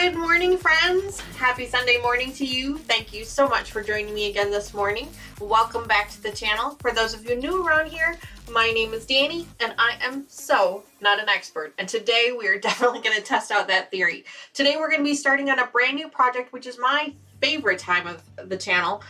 Good morning, friends. Happy Sunday morning to you. Thank you so much for joining me again this morning. Welcome back to the channel. For those of you new around here, my name is Danny and I am so not an expert. And today we are definitely going to test out that theory. Today we're going to be starting on a brand new project, which is my favorite time of the channel,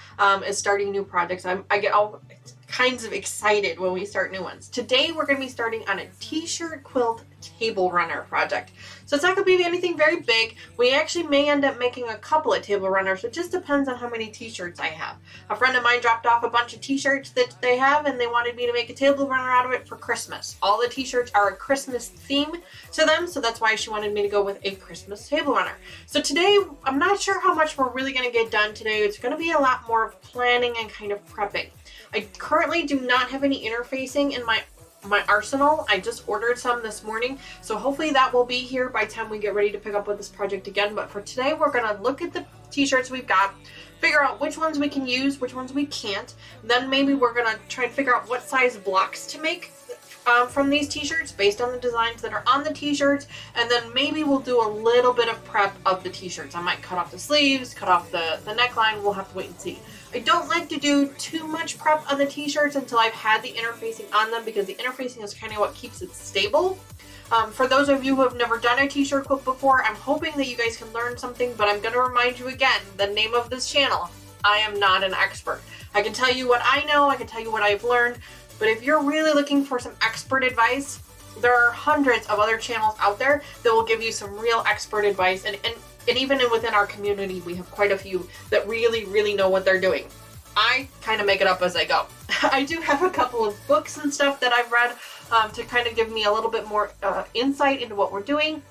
is starting new projects. I get all kinds of excited when we start new ones. Today we're going to be starting on a T-shirt quilt table runner project. So it's not going to be anything very big. We actually may end up making a couple of table runners. It just depends on how many t-shirts I have. A friend of mine dropped off a bunch of t-shirts that they have and they wanted me to make a table runner out of it for Christmas. All the t-shirts are a Christmas theme to them, so that's why she wanted me to go with a Christmas table runner. So today, I'm not sure how much we're really going to get done today. It's going to be a lot more of planning and kind of prepping. I currently do not have any interfacing in my arsenal. I just ordered some this morning, so hopefully that will be here by the time we get ready to pick up with this project again. But for today, we're going to look at the t-shirts we've got, figure out which ones we can use, which ones we can't. Then maybe we're going to try and figure out what size blocks to make from these t-shirts based on the designs that are on the t-shirts, and then maybe we'll do a little bit of prep of the t-shirts. I might cut off the sleeves, cut off the neckline. We'll have to wait and see. I don't like to do too much prep on the t-shirts until I've had the interfacing on them, because the interfacing is kind of what keeps it stable. For those of you who have never done a t-shirt quilt before, I'm hoping that you guys can learn something, but I'm going to remind you again, the name of this channel, I am not an expert. I can tell you what I know, I can tell you what I've learned, but if you're really looking for some expert advice, there are hundreds of other channels out there that will give you some real expert advice, and even within our community, we have quite a few that really know what they're doing. I kind of make it up as I go. I do have a couple of books and stuff that I've read to kind of give me a little bit more insight into what we're doing.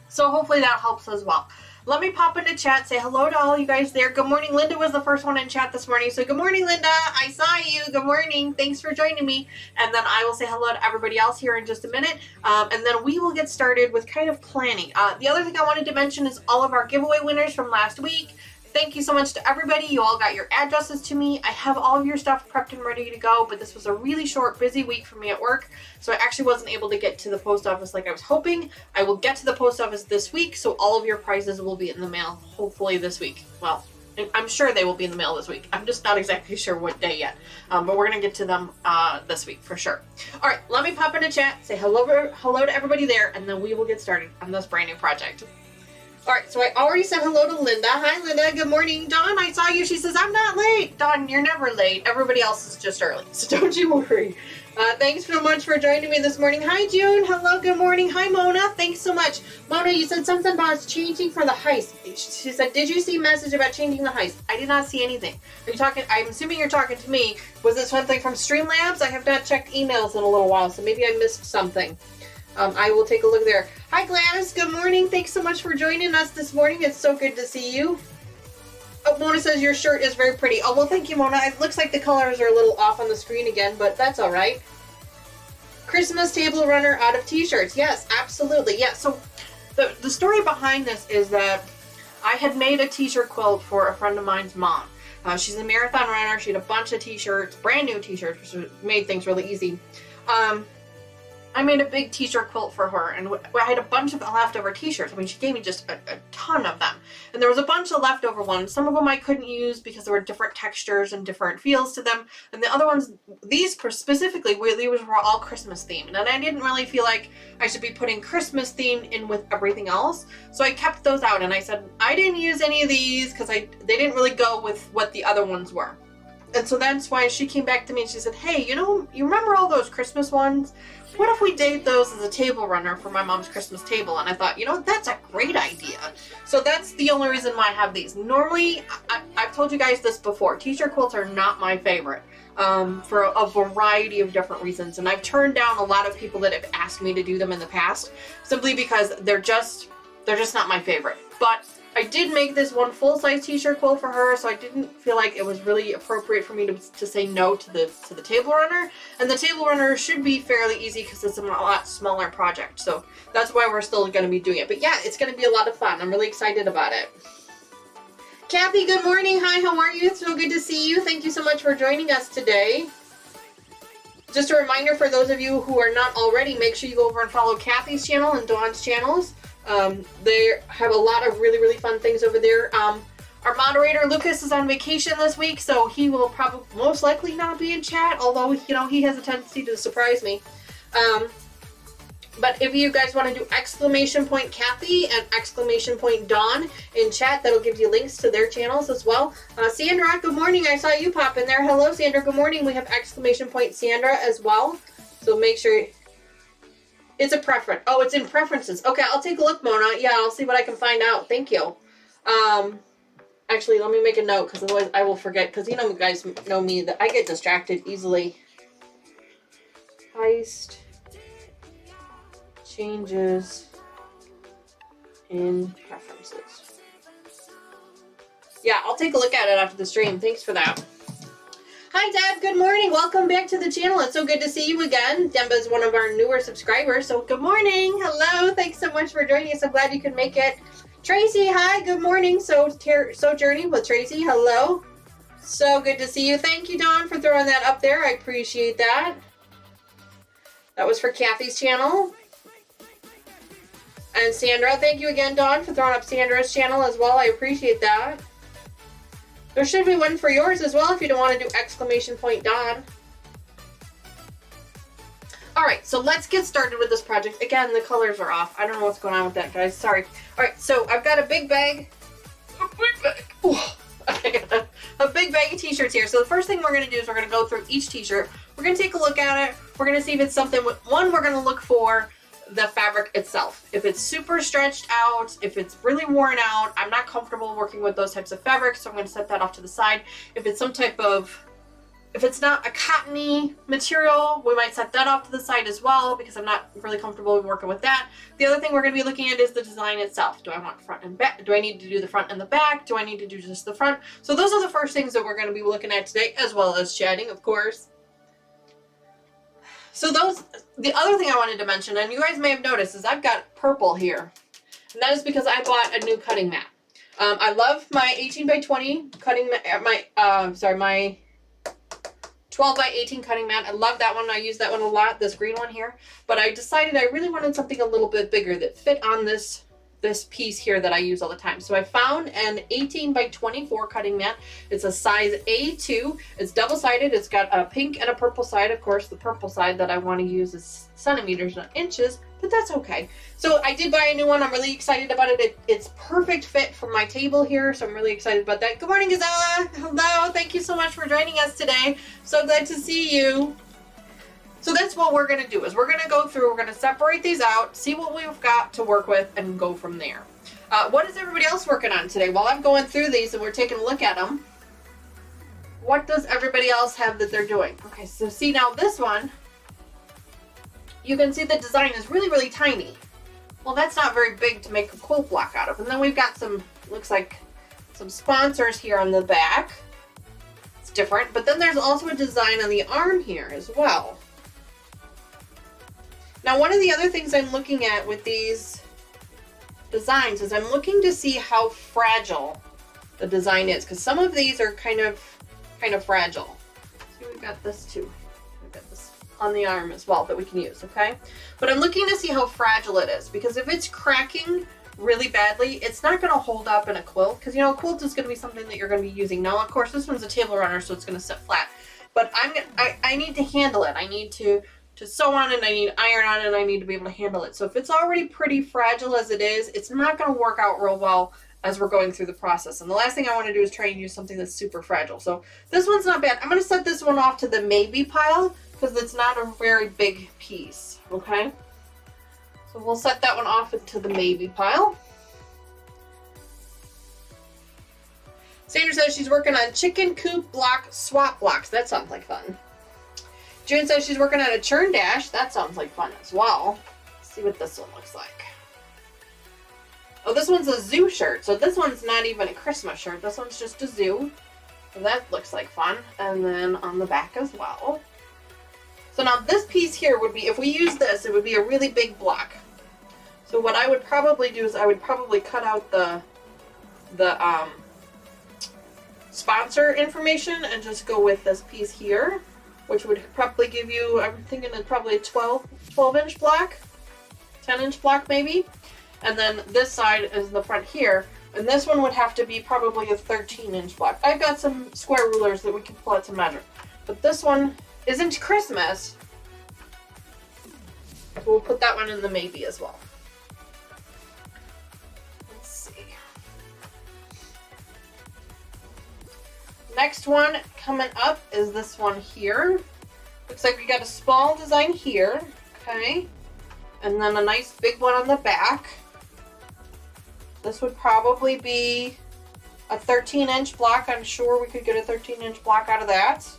So hopefully that helps as well. Let me pop into chat, say hello to all you guys there. Good morning. Linda was the first one in chat this morning. So good morning, Linda. I saw you. Good morning. Thanks for joining me. And then I will say hello to everybody else here in just a minute. And then we will get started with kind of planning. The other thing I wanted to mention is all of our giveaway winners from last week. Thank you so much to everybody. You all got your addresses to me. I have all of your stuff prepped and ready to go, but this was a really short, busy week for me at work, so I actually wasn't able to get to the post office like I was hoping. I will get to the post office this week, so all of your prizes will be in the mail, hopefully this week. Well, I'm sure they will be in the mail this week. I'm just not exactly sure what day yet, but we're going to get to them this week for sure. All right, let me pop into chat, say hello to everybody there, and then we will get started on this brand new project. All right, so I already said hello to Linda. Hi, Linda. Good morning. Dawn, I saw you. She says, I'm not late. Dawn, you're never late. Everybody else is just early, so don't you worry. Thanks so much for joining me this morning. Hi, June. Hello, good morning. Hi, Mona. Thanks so much. Mona, you said something about changing for the heist. She said, did you see a message about changing the heist? I did not see anything. Are you talking? I'm assuming you're talking to me. Was this something from Streamlabs? I have not checked emails in a little while, so maybe I missed something. I will take a look there. Hi, Gladys. Good morning. Thanks so much for joining us this morning. It's so good to see you. Oh, Mona says your shirt is very pretty. Oh, well, thank you, Mona. It looks like the colors are a little off on the screen again, but that's all right. Christmas table runner out of t-shirts. Yes, absolutely. Yeah, so the story behind this is that I had made a t-shirt quilt for a friend of mine's mom. She's a marathon runner. She had a bunch of t-shirts, brand new t-shirts, which made things really easy. I made a big t-shirt quilt for her, and I had a bunch of leftover t-shirts. I mean, she gave me just a ton of them. And there was a bunch of leftover ones. Some of them I couldn't use because there were different textures and different feels to them. And the other ones, these specifically, these were all Christmas themed. And I didn't really feel like I should be putting Christmas themed in with everything else. So I kept those out, and I said, I didn't use any of these because they didn't really go with what the other ones were. And so that's why she came back to me and she said, hey, you know, you remember all those Christmas ones? What if we did those as a table runner for my mom's Christmas table? And I thought, you know, that's a great idea. So that's the only reason why I have these. Normally, I've told you guys this before, t-shirt quilts are not my favorite for a variety of different reasons. And I've turned down a lot of people that have asked me to do them in the past simply because they're just not my favorite. But I did make this one full-size t-shirt quilt for her, so I didn't feel like it was really appropriate for me to say no to the table runner. And the table runner should be fairly easy because it's a lot smaller project. So that's why we're still going to be doing it. But yeah, it's going to be a lot of fun. I'm really excited about it. Kathy, good morning. Hi, how are you? It's so good to see you. Thank you so much for joining us today. Just a reminder for those of you who are not already, make sure you go over and follow Kathy's channel and Dawn's channels. They have a lot of really, really fun things over there. Our moderator, Lucas, is on vacation this week, so he will probably most likely not be in chat, although, you know, he has a tendency to surprise me. But if you guys want to do ! Kathy and ! Dawn in chat, that'll give you links to their channels as well. Sandra, good morning. I saw you pop in there. Hello, Sandra. Good morning. We have ! Sandra as well. So make sure it's a preference. Oh, it's in preferences. Okay, I'll take a look, Mona. Yeah, I'll see what I can find out. Thank you. Actually, let me make a note because otherwise I will forget. Because you know, you guys know me that I get distracted easily. Heist changes in preferences. Yeah, I'll take a look at it after the stream. Thanks for that. Hi, Deb. Good morning. Welcome back to the channel. It's so good to see you again. Demba is one of our newer subscribers, so good morning. Hello. Thanks so much for joining us. I'm glad you could make it. Tracy, hi. Good morning. Sojourning with Tracy. Hello. So good to see you. Thank you, Dawn, for throwing that up there. I appreciate that. That was for Kathy's channel. And Sandra, thank you again, Dawn, for throwing up Sandra's channel as well. I appreciate that. There should be one for yours as well if you don't want to do ! Dawn. Alright, so let's get started with this project. Again, the colors are off. I don't know what's going on with that, guys. Sorry. Alright, so I've got a big bag. A big bag of t-shirts here. So the first thing we're going to do is we're going to go through each t-shirt. We're going to take a look at it. We're going to see if it's something. One, we're going to look for the fabric itself. If it's super stretched out, if it's really worn out, I'm not comfortable working with those types of fabrics, so I'm going to set that off to the side. If it's some type of, if it's not a cottony material, we might set that off to the side as well because I'm not really comfortable working with that. The other thing we're going to be looking at is the design itself. Do I want front and back? Do I need to do the front and the back? Do I need to do just the front? So those are the first things that we're going to be looking at today, as well as chatting, of course. So the other thing I wanted to mention, and you guys may have noticed, is I've got purple here. And that is because I bought a new cutting mat. I love my 18x20 cutting mat, my 12x18 cutting mat. I love that one. I use that one a lot, this green one here. But I decided I really wanted something a little bit bigger that fit on this piece here that I use all the time. So I found an 18x24 cutting mat. It's a size A2. It's double-sided. It's got a pink and a purple side. Of course, the purple side that I want to use is centimeters, not inches, but that's okay. So I did buy a new one. I'm really excited about it. It's perfect fit for my table here, so I'm really excited about that. Good morning, Gazella. Hello. Thank you so much for joining us today. So glad to see you. So that's what we're going to do, is we're going to go through, we're going to separate these out, see what we've got to work with, and go from there. What is everybody else working on today? While I'm going through these and we're taking a look at them, what does everybody else have that they're doing? Okay, so see now this one, you can see the design is really, really tiny. Well, that's not very big to make a quilt block out of. And then we've got some, looks like some sponsors here on the back. It's different, but then there's also a design on the arm here as well. Now, one of the other things I'm looking at with these designs is I'm looking to see how fragile the design is, because some of these are kind of fragile. See, we've got this too. We've got this on the arm as well that we can use, okay? But I'm looking to see how fragile it is, because if it's cracking really badly, it's not going to hold up in a quilt, because, you know, a quilt is going to be something that you're going to be using. Now, of course, this one's a table runner, so it's going to sit flat. But I need to handle it. I need to sew on it, I need iron on it, and I need to be able to handle it. So if it's already pretty fragile as it is, it's not going to work out real well as we're going through the process. And the last thing I want to do is try and use something that's super fragile. So this one's not bad. I'm going to set this one off to the maybe pile because it's not a very big piece, okay? So we'll set that one off into the maybe pile. Sandra says she's working on chicken coop block swap blocks. That sounds like fun. June says she's working on a churn dash. That sounds like fun as well. Let's see what this one looks like. Oh, this one's a zoo shirt. So this one's not even a Christmas shirt. This one's just a zoo. So that looks like fun. And then on the back as well. So now this piece here would be, if we use this, it would be a really big block. So what I would probably do is I would probably cut out the sponsor information and just go with this piece here, which would probably give you, I'm thinking it's probably a 12-inch block, 10-inch block maybe. And then this side is the front here. And this one would have to be probably a 13-inch block. I've got some square rulers that we can pull out to measure. But this one isn't Christmas. So we'll put that one in the maybe as well. Let's see. Next one coming up is this one here. Looks like we got a small design here. Okay. And then a nice big one on the back. This would probably be a 13-inch block. I'm sure we could get a 13-inch block out of that.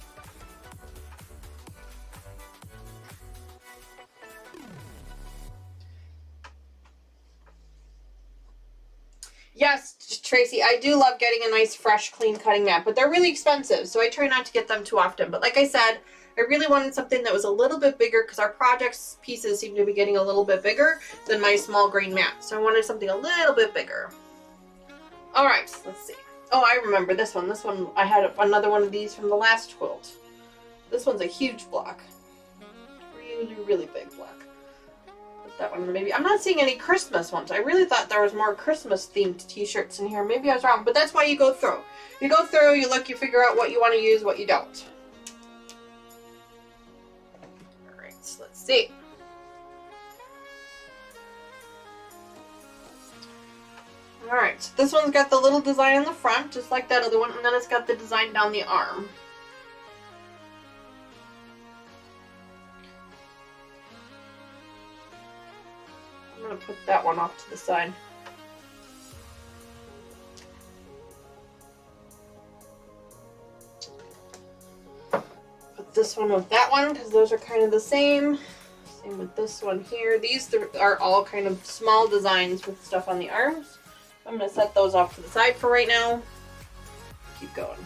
Yes, Tracy, I do love getting a nice, fresh, clean cutting mat, but they're really expensive, so I try not to get them too often. But like I said, I really wanted something that was a little bit bigger because our project's pieces seem to be getting a little bit bigger than my small grain mat. So I wanted something a little bit bigger. All right, let's see. Oh, I remember this one. This one, I had another one of these from the last quilt. This one's a huge block. Really, really big block. Put that one maybe. I'm not seeing any Christmas ones. I really thought there was more Christmas themed t-shirts in here. Maybe I was wrong, but that's why you go through. You go through, you look, you figure out what you want to use, what you don't. Let's see. Alright, so this one's got the little design on the front, just like that other one, and then it's got the design down the arm. I'm going to put that one off to the side. This one with that one because those are kind of the same. Same with this one here. These are all kind of small designs with stuff on the arms. I'm going to set those off to the side for right now. Keep going.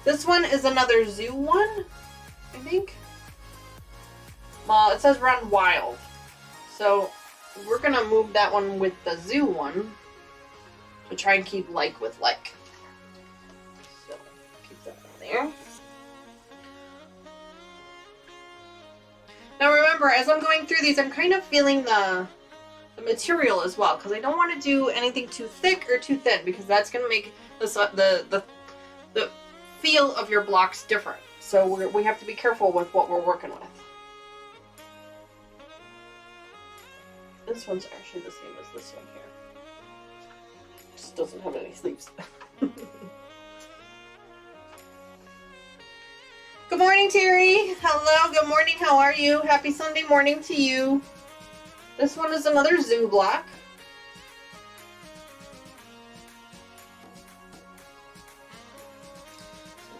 This one is another zoo one, I think. Well, it says run wild. So we're going to move that one with the zoo one. To try and keep like with like. So keep that in there. Now remember, as I'm going through these, I'm kind of feeling the material as well, because I don't want to do anything too thick or too thin, because that's going to make the feel of your blocks different. So we have to be careful with what we're working with. This one's actually the same as this one here. Doesn't have any sleeves. Good morning, Terry. Hello, good morning. How are you? Happy Sunday morning to you. This one is another zoo block.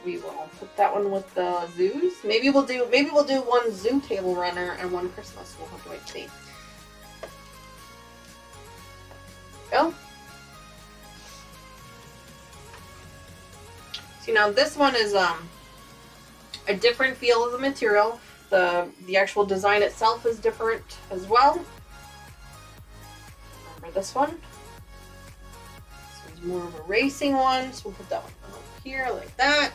We will put that one with the zoos. Maybe we'll do one zoo table runner and one Christmas. We'll have to wait and see. Go. See, now this one is a different feel of the material. The actual design itself is different as well. Remember this one? This one's more of a racing one, so we'll put that one over here like that.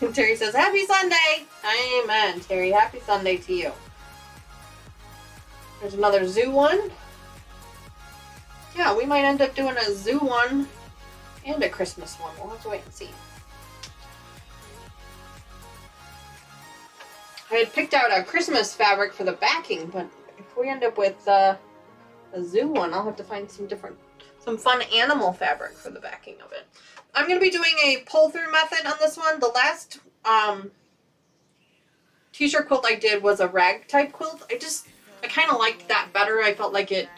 And Terry says, Happy Sunday! Amen, Terry. Happy Sunday to you. There's another zoo one. Yeah, we might end up doing a zoo one and a Christmas one. We'll have to wait and see. I had picked out a Christmas fabric for the backing, but if we end up with a zoo one, I'll have to find some fun animal fabric for the backing of it. I'm going to be doing a pull-through method on this one. The last t-shirt quilt I did was a rag type quilt. I kind of liked that better. I felt like it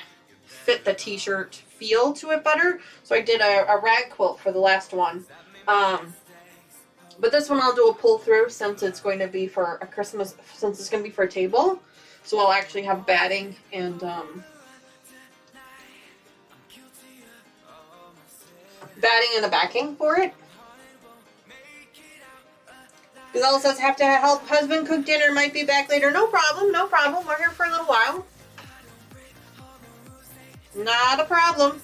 fit the t-shirt feel to it better. So I did a rag quilt for the last one. But this one I'll do a pull through since it's going to be for a Christmas, since it's going to be for a table. So I'll actually have batting and batting and a backing for it. Giselle says, have to help husband cook dinner, might be back later. No problem, no problem. We're here for a little while. Not a problem.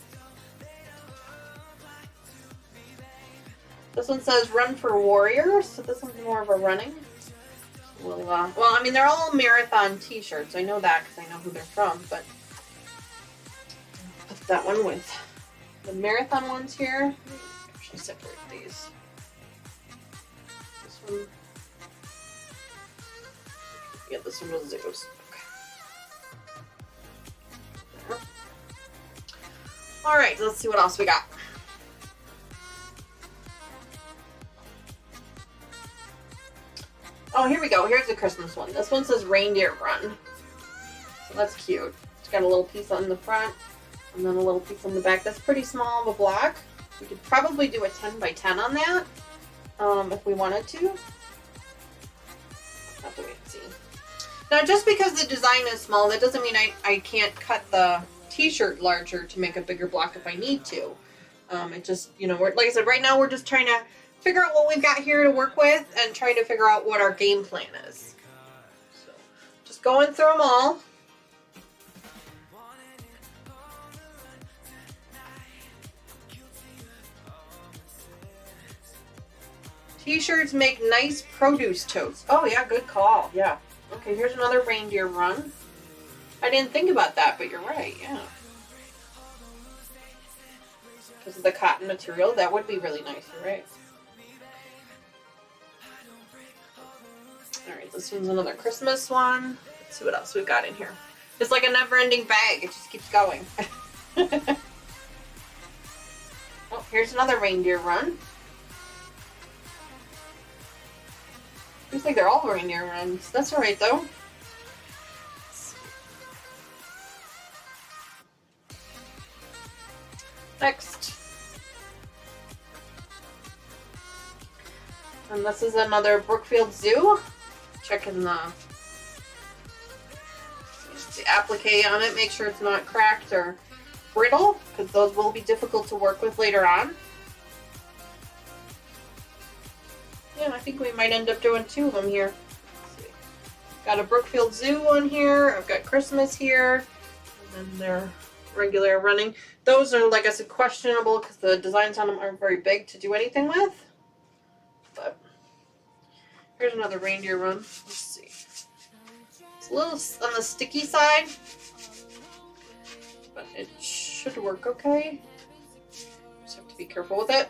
This one says Run for Warrior, so this one's more of a running. Well, I mean, they're all marathon T-shirts. I know that because I know who they're from, but put that one with the marathon ones here. Actually, separate these. This one. Yeah, this one was Zeus. Okay. All right, let's see what else we got. Oh, here we go. Here's the Christmas one. This one says Reindeer Run. So that's cute. It's got a little piece on the front and then a little piece on the back. That's pretty small of a block. We could probably do a 10 by 10 on that if we wanted to. Have to wait and see. Now, just because the design is small, that doesn't mean I can't cut the T-shirt larger to make a bigger block if I need to. It just, you know, like I said, right now we're just trying to figure out what we've got here to work with and trying to figure out what our game plan is. So, just going through them all. T-shirts make nice produce totes. Oh yeah, good call. Yeah. Okay, here's another Reindeer Run. I didn't think about that, but you're right. Yeah. Because of the cotton material, that would be really nice. You're right. Alright, this one's another Christmas one. Let's see what else we've got in here. It's like a never-ending bag. It just keeps going. Oh, here's another Reindeer Run. Looks like they're all Reindeer Runs. That's alright, though. Next. And this is another Brookfield Zoo. Checking the applique on it, make sure it's not cracked or brittle, because those will be difficult to work with later on. Yeah, I think we might end up doing 2 of them here. Let's see. Got a Brookfield Zoo one here, I've got Christmas here, and then they're regular running. Those are, like I said, questionable because the designs on them aren't very big to do anything with. But here's another Reindeer Run. Let's see. It's a little on the sticky side, but it should work okay. Just have to be careful with it.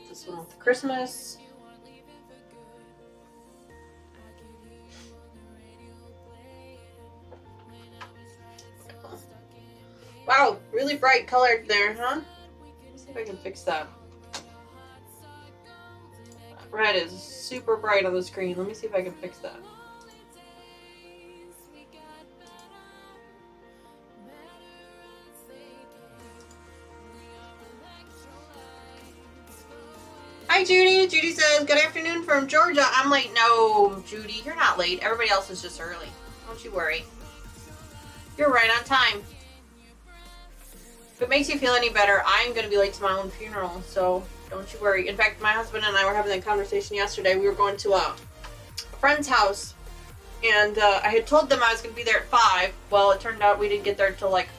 This one with Christmas. Wow, really bright colored there, huh? Let's see if I can fix that. Red is super bright on the screen. Let me see if I can fix that. Hi, Judy. Judy says, good afternoon from Georgia. I'm late. No, Judy, you're not late. Everybody else is just early. Don't you worry. You're right on time. If it makes you feel any better, I'm going to be late to my own funeral, so don't you worry. In fact, my husband and I were having that conversation yesterday. We were going to a friend's house, and I had told them I was going to be there at 5. Well, it turned out we didn't get there till like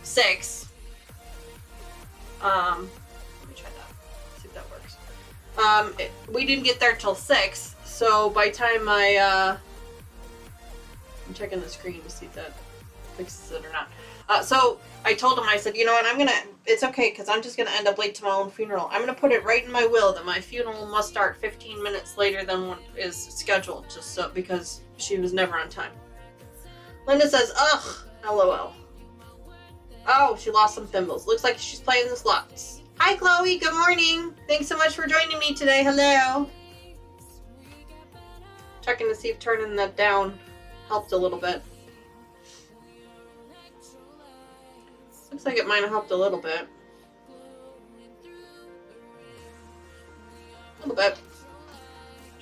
6. Let me try that. See if that works. We didn't get there till 6, so by the time I'm checking the screen to see if that fixes it or not. So I told him, I said, you know what, it's okay, because I'm just going to end up late to my own funeral. I'm going to put it right in my will that my funeral must start 15 minutes later than what is scheduled, just so, because she was never on time. Linda says, ugh, LOL. Oh, she lost some thimbles. Looks like she's playing the slots. Hi, Chloe, good morning. Thanks so much for joining me today. Hello. Checking to see if turning that down helped a little bit. Looks like it might have helped a little bit. A little bit.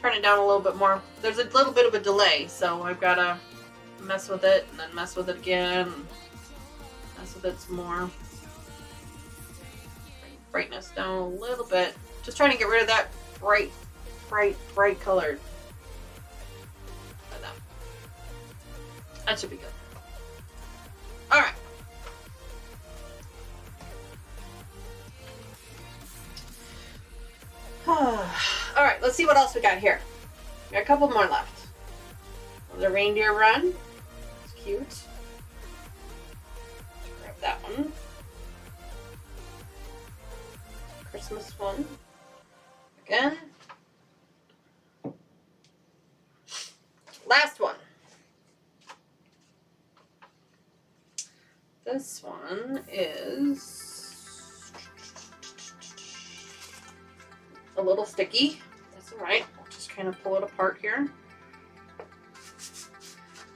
Turn it down a little bit more. There's a little bit of a delay, so I've got to mess with it and then mess with it again. Mess with it some more. Bring brightness down a little bit. Just trying to get rid of that bright colored. Like that. That should be good. Alright. see what else we got here. We got a couple more left. The reindeer run. It's cute. Let's grab that one. Christmas one. Again. Last one. This one is a little sticky. That's all right. We'll just kind of pull it apart here.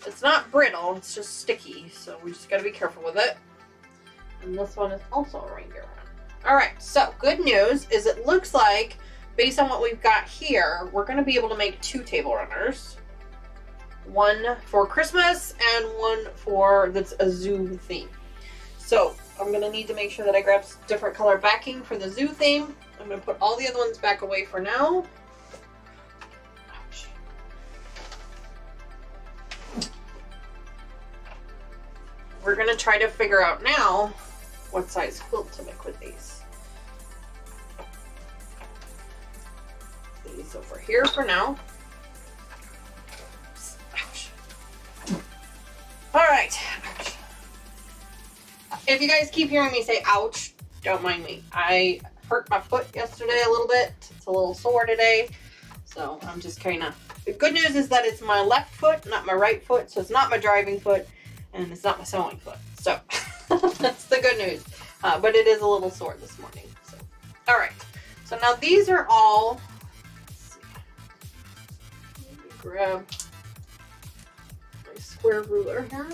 It's not brittle, it's just sticky, so we just gotta be careful with it. And this one is also a reindeer run. All right, so good news is it looks like, based on what we've got here, we're gonna be able to make 2 table runners. One for Christmas and one that's a zoo theme. So I'm gonna need to make sure that I grab different color backing for the zoo theme. I'm gonna put all the other ones back away for now. Ouch. We're gonna try to figure out now what size quilt to make with these. Put these over here for now. Ouch. All right. Ouch. If you guys keep hearing me say ouch, don't mind me. I hurt my foot yesterday a little bit. It's a little sore today. So I'm just kind of... The good news is that it's my left foot, not my right foot. So it's not my driving foot and it's not my sewing foot. So that's the good news. But it is a little sore this morning. So, all right. So now these are all... Let's see. Let me grab my square ruler here.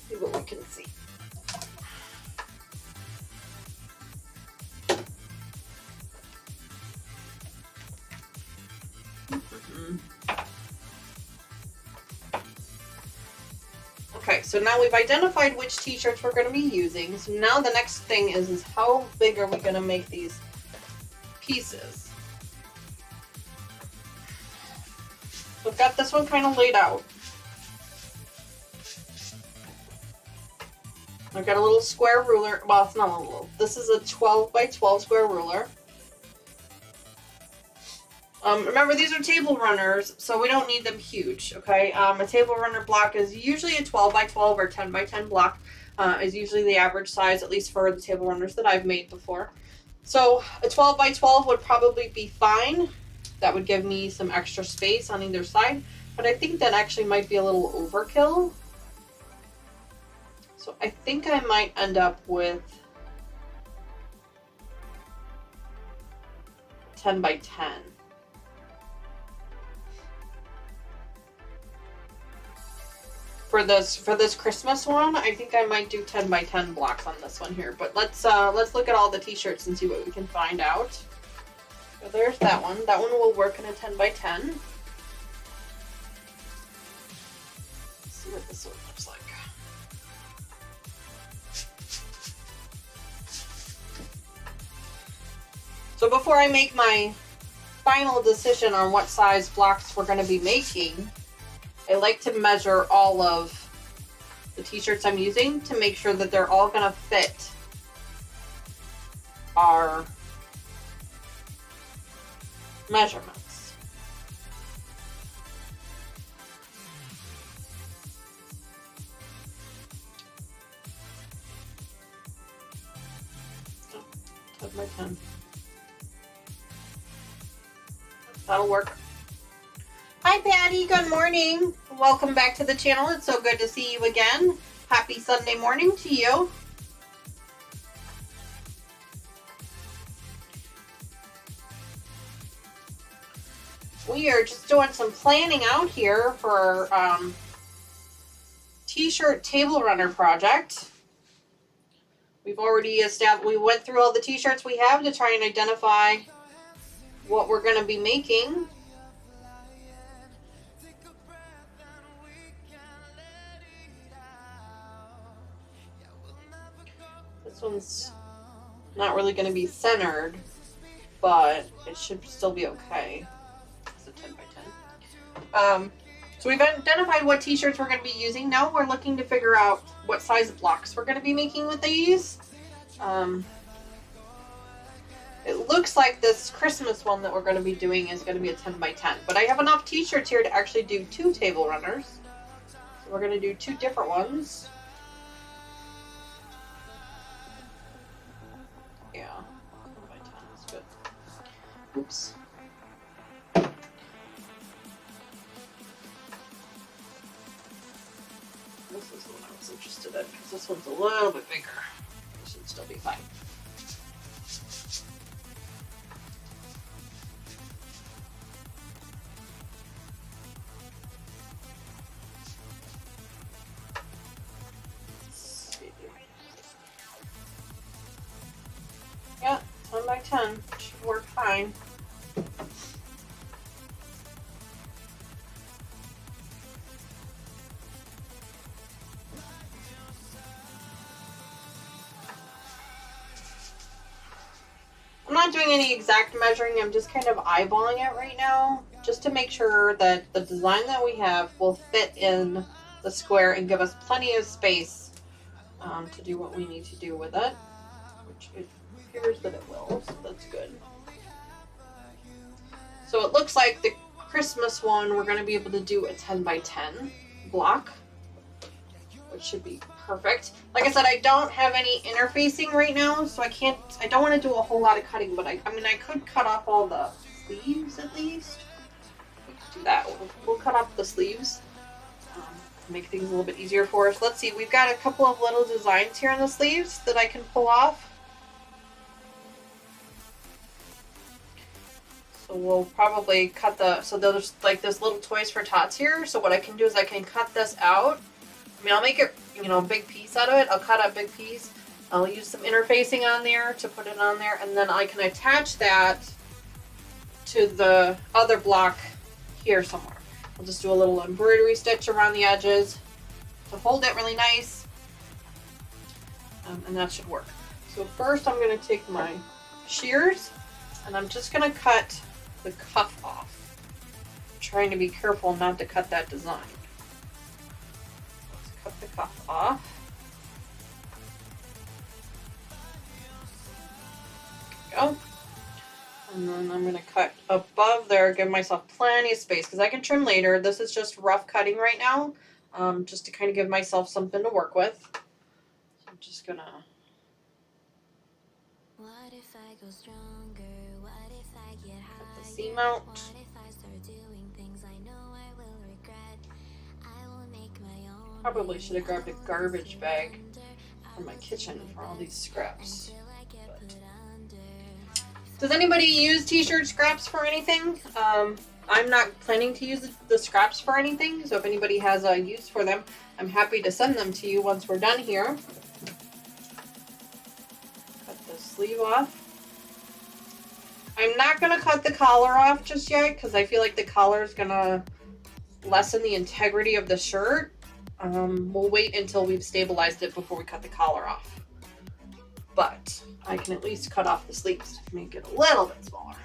See what we can see. Okay, so now we've identified which t-shirts we're going to be using. So now the next thing is how big are we going to make these pieces? So I've got this one kind of laid out. I've got a little square ruler. Well, it's not a little. This is a 12 by 12 square ruler. Remember, these are table runners, so we don't need them huge, okay? A table runner block is usually a 12 by 12 or 10 by 10 block. Is usually the average size, at least for the table runners that I've made before. So a 12 by 12 would probably be fine. That would give me some extra space on either side. But I think that actually might be a little overkill. So I think I might end up with 10 by 10. For this Christmas one, I think I might do 10 by 10 blocks on this one here. But let's look at all the t-shirts and see what we can find out. So there's that one. That one will work in a 10 by 10. Let's see what this one looks like. So before I make my final decision on what size blocks we're going to be making, I like to measure all of the t-shirts I'm using to make sure that they're all going to fit our measurements. Oh, 10 by 10. That'll work. Hi Patty, good morning. Welcome back to the channel. It's so good to see you again. Happy Sunday morning to you. We are just doing some planning out here for our t-shirt table runner project. We've already established, we went through all the t-shirts we have to try and identify what we're going to be making. This one's not really going to be centered, but it should still be okay. It's a 10 by 10. So we've identified what t-shirts we're going to be using. Now we're looking to figure out what size blocks we're going to be making with these. It looks like this Christmas one that we're going to be doing is going to be a 10 by 10, but I have enough t-shirts here to actually do 2 table runners. So we're going to do 2 different ones. Yeah, 10 by 10 is good. Oops. This is the one I was interested in because this one's a little bit bigger. It should still be fine. Yeah, 10 by 10 should work fine. I'm not doing any exact measuring, I'm just kind of eyeballing it right now, just to make sure that the design that we have will fit in the square and give us plenty of space to do what we need to do with it, which it appears that it will, so that's good. So it looks like the Christmas one, we're going to be able to do a 10 by 10 block, which should be perfect. Like I said, I don't have any interfacing right now, so I don't want to do a whole lot of cutting, but I mean, I could cut off all the sleeves at least. We could do that. We'll cut off the sleeves, make things a little bit easier for us. Let's see, we've got a couple of little designs here on the sleeves that I can pull off. So we'll probably cut so there's like this little Toys for Tots here. So what I can do is I can cut this out. I mean, I'll make it, a big piece out of it. I'll cut a big piece. I'll use some interfacing on there to put it on there. And then I can attach that to the other block here somewhere. I'll just do a little embroidery stitch around the edges to hold it really nice. And that should work. So first I'm going to take my shears and I'm just going to cut the cuff off. I'm trying to be careful not to cut that design. Let's cut the cuff off. There we go. And then I'm going to cut above there, give myself plenty of space because I can trim later. This is just rough cutting right now, just to kind of give myself something to work with. So I'm just going to... What if I go stronger? What if I get higher? The seam out. What if I start doing things I know I will regret? I will make my own. Probably should have grabbed a garbage bag from my kitchen for all these scraps. But... Does anybody use t-shirt scraps for anything? I'm not planning to use the scraps for anything, so if anybody has a use for them, I'm happy to send them to you once we're done here. Sleeve off. I'm not going to cut the collar off just yet because I feel like the collar is going to lessen the integrity of the shirt. We'll wait until we've stabilized it before we cut the collar off. But I can at least cut off the sleeves to make it a little bit smaller.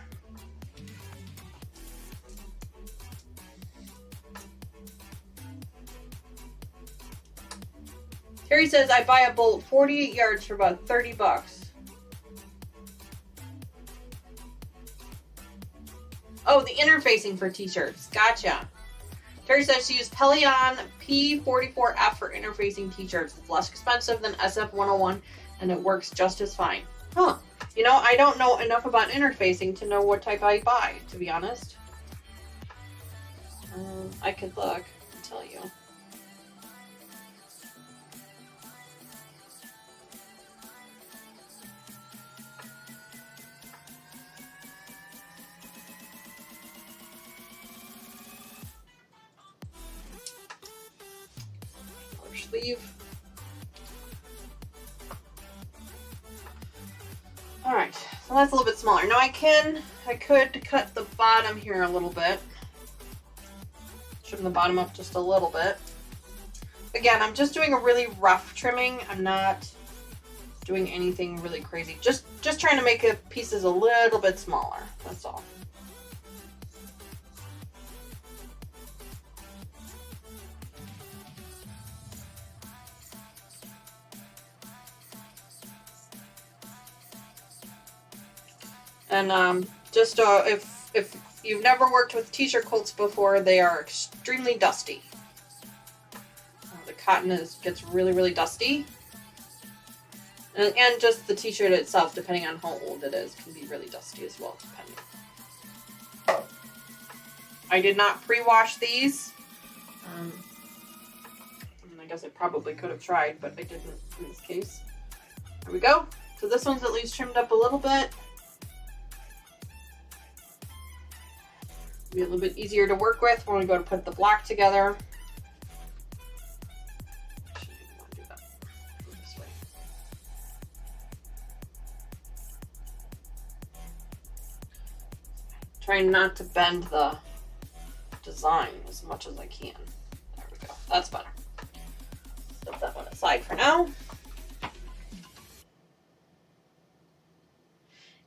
Terry says, I buy a bolt 48 yards for about 30 bucks. Oh, the interfacing for t-shirts. Gotcha. Terry says she used Pelion P44F for interfacing t-shirts. It's less expensive than SF101 and it works just as fine. Huh. I don't know enough about interfacing to know what type I buy, to be honest. I could look and tell you. Sleeve. All right, so that's a little bit smaller. Now I could cut the bottom here a little bit. Trim the bottom up just a little bit. Again, I'm just doing a really rough trimming. I'm not doing anything really crazy. Just trying to make the pieces a little bit smaller. That's all. And just if you've never worked with T-shirt quilts before, they are extremely dusty. The cotton gets really, really dusty. And just the T-shirt itself, depending on how old it is, can be really dusty as well, depending. I did not pre-wash these. I guess I probably could have tried, but I didn't in this case. There we go. So this one's at least trimmed up a little bit. Be a little bit easier to work with when we go to put the block together. Trying not to bend the design as much as I can. There we go. That's better. Set that one aside for now.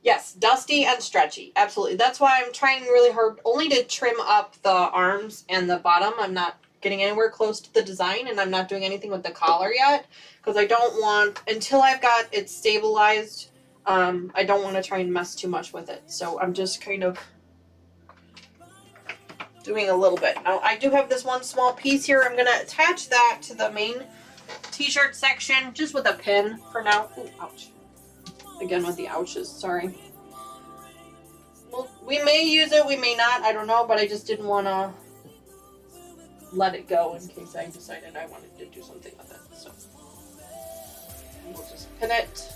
Yes, dusty and stretchy. Absolutely. That's why I'm trying really hard only to trim up the arms and the bottom. I'm not getting anywhere close to the design, and I'm not doing anything with the collar yet because I don't want, until I've got it stabilized, I don't want to try and mess too much with it. So I'm just kind of doing a little bit. Now, I do have this one small piece here. I'm going to attach that to the main T-shirt section just with a pin for now. Ooh, ouch. Again with the ouches, sorry. Well, we may use it, we may not, I don't know, but I just didn't want to let it go in case I decided I wanted to do something with it. So we'll just pin it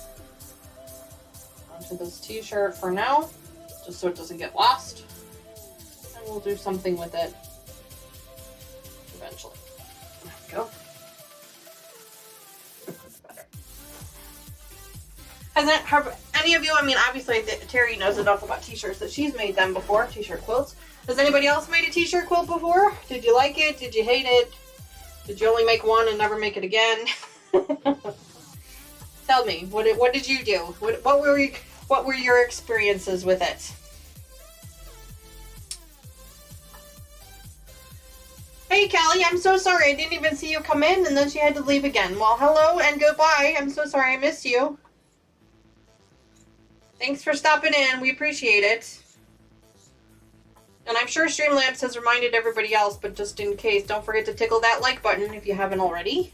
onto this T-shirt for now, just so it doesn't get lost. And we'll do something with it eventually. There we go. Have any of you, I mean, obviously Terry knows enough about T-shirts that she's made them before, T-shirt quilts. Has anybody else made a T-shirt quilt before? Did you like it? Did you hate it? Did you only make one and never make it again? Tell me, what did you do? What were your experiences with it? Hey Callie, I'm so sorry. I didn't even see you come in and then she had to leave again. Well, hello and goodbye. I'm so sorry I missed you. Thanks for stopping in. We appreciate it. And I'm sure Streamlabs has reminded everybody else, but just in case, don't forget to tickle that like button if you haven't already.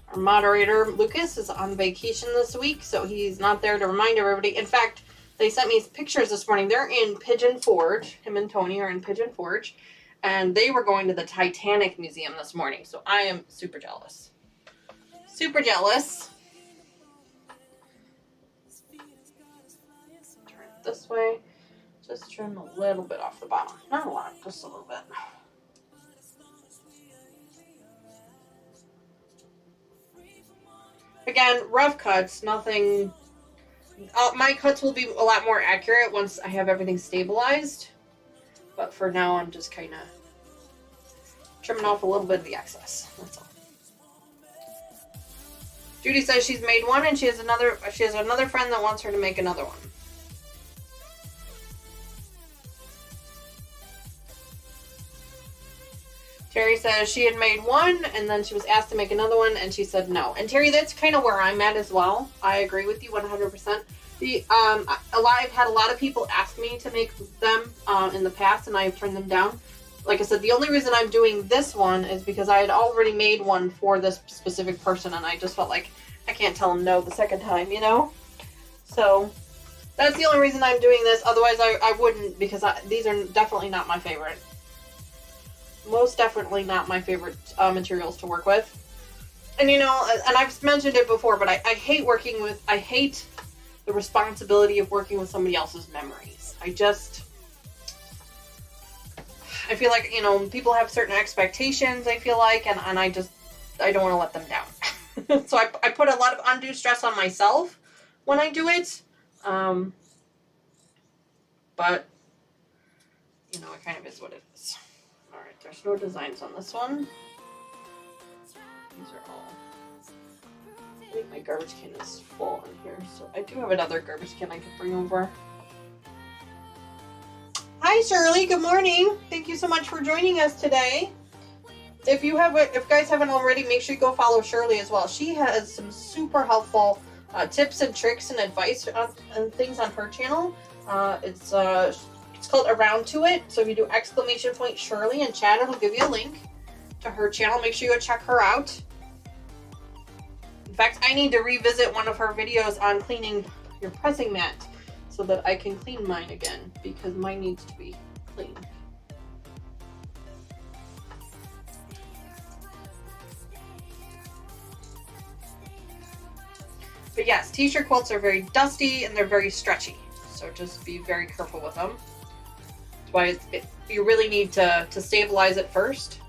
Our moderator, Lucas, is on vacation this week, so he's not there to remind everybody. In fact, they sent me pictures this morning. They're in Pigeon Forge. Him and Tony are in Pigeon Forge. And they were going to the Titanic Museum this morning. So I am super jealous. Super jealous. Turn it this way. Just trim a little bit off the bottom. Not a lot, just a little bit. Again, rough cuts, nothing. My cuts will be a lot more accurate once I have everything stabilized. But for now, I'm just kind of trimming off a little bit of the excess. That's all. Judy says she's made one, and she has another friend that wants her to make another one. Terry says she had made one, and then she was asked to make another one, and she said no. And Terry, that's kind of where I'm at as well. I agree with you 100%. I've had a lot of people ask me to make them in the past, and I've turned them down. Like I said, the only reason I'm doing this one is because I had already made one for this specific person, and I just felt like I can't tell them no the second time, you know? So that's the only reason I'm doing this. Otherwise, I wouldn't, because these are definitely not my favorite. Most definitely not my favorite materials to work with. And you know, and I've mentioned it before, but I hate I hate the responsibility of working with somebody else's memories. I feel like, you know, people have certain expectations, I feel like, and I don't want to let them down. So I put a lot of undue stress on myself when I do it. But, you know, it kind of is what it is. Alright, there's no designs on this one. These are all... I think my garbage can is full in here, so I do have another garbage can I could bring over. Hi Shirley, good morning. Thank you so much for joining us today. If you guys haven't already, make sure you go follow Shirley as well. She has some super helpful tips and tricks and advice and things on her channel. It's called Around to It. So if you do !Shirley in chat, it'll give you a link to her channel. Make sure you go check her out. In fact, I need to revisit one of her videos on cleaning your pressing mat so that I can clean mine again, because mine needs to be clean. But yes, T-shirt quilts are very dusty and they're very stretchy, so just be very careful with them. That's why you really need to stabilize it first.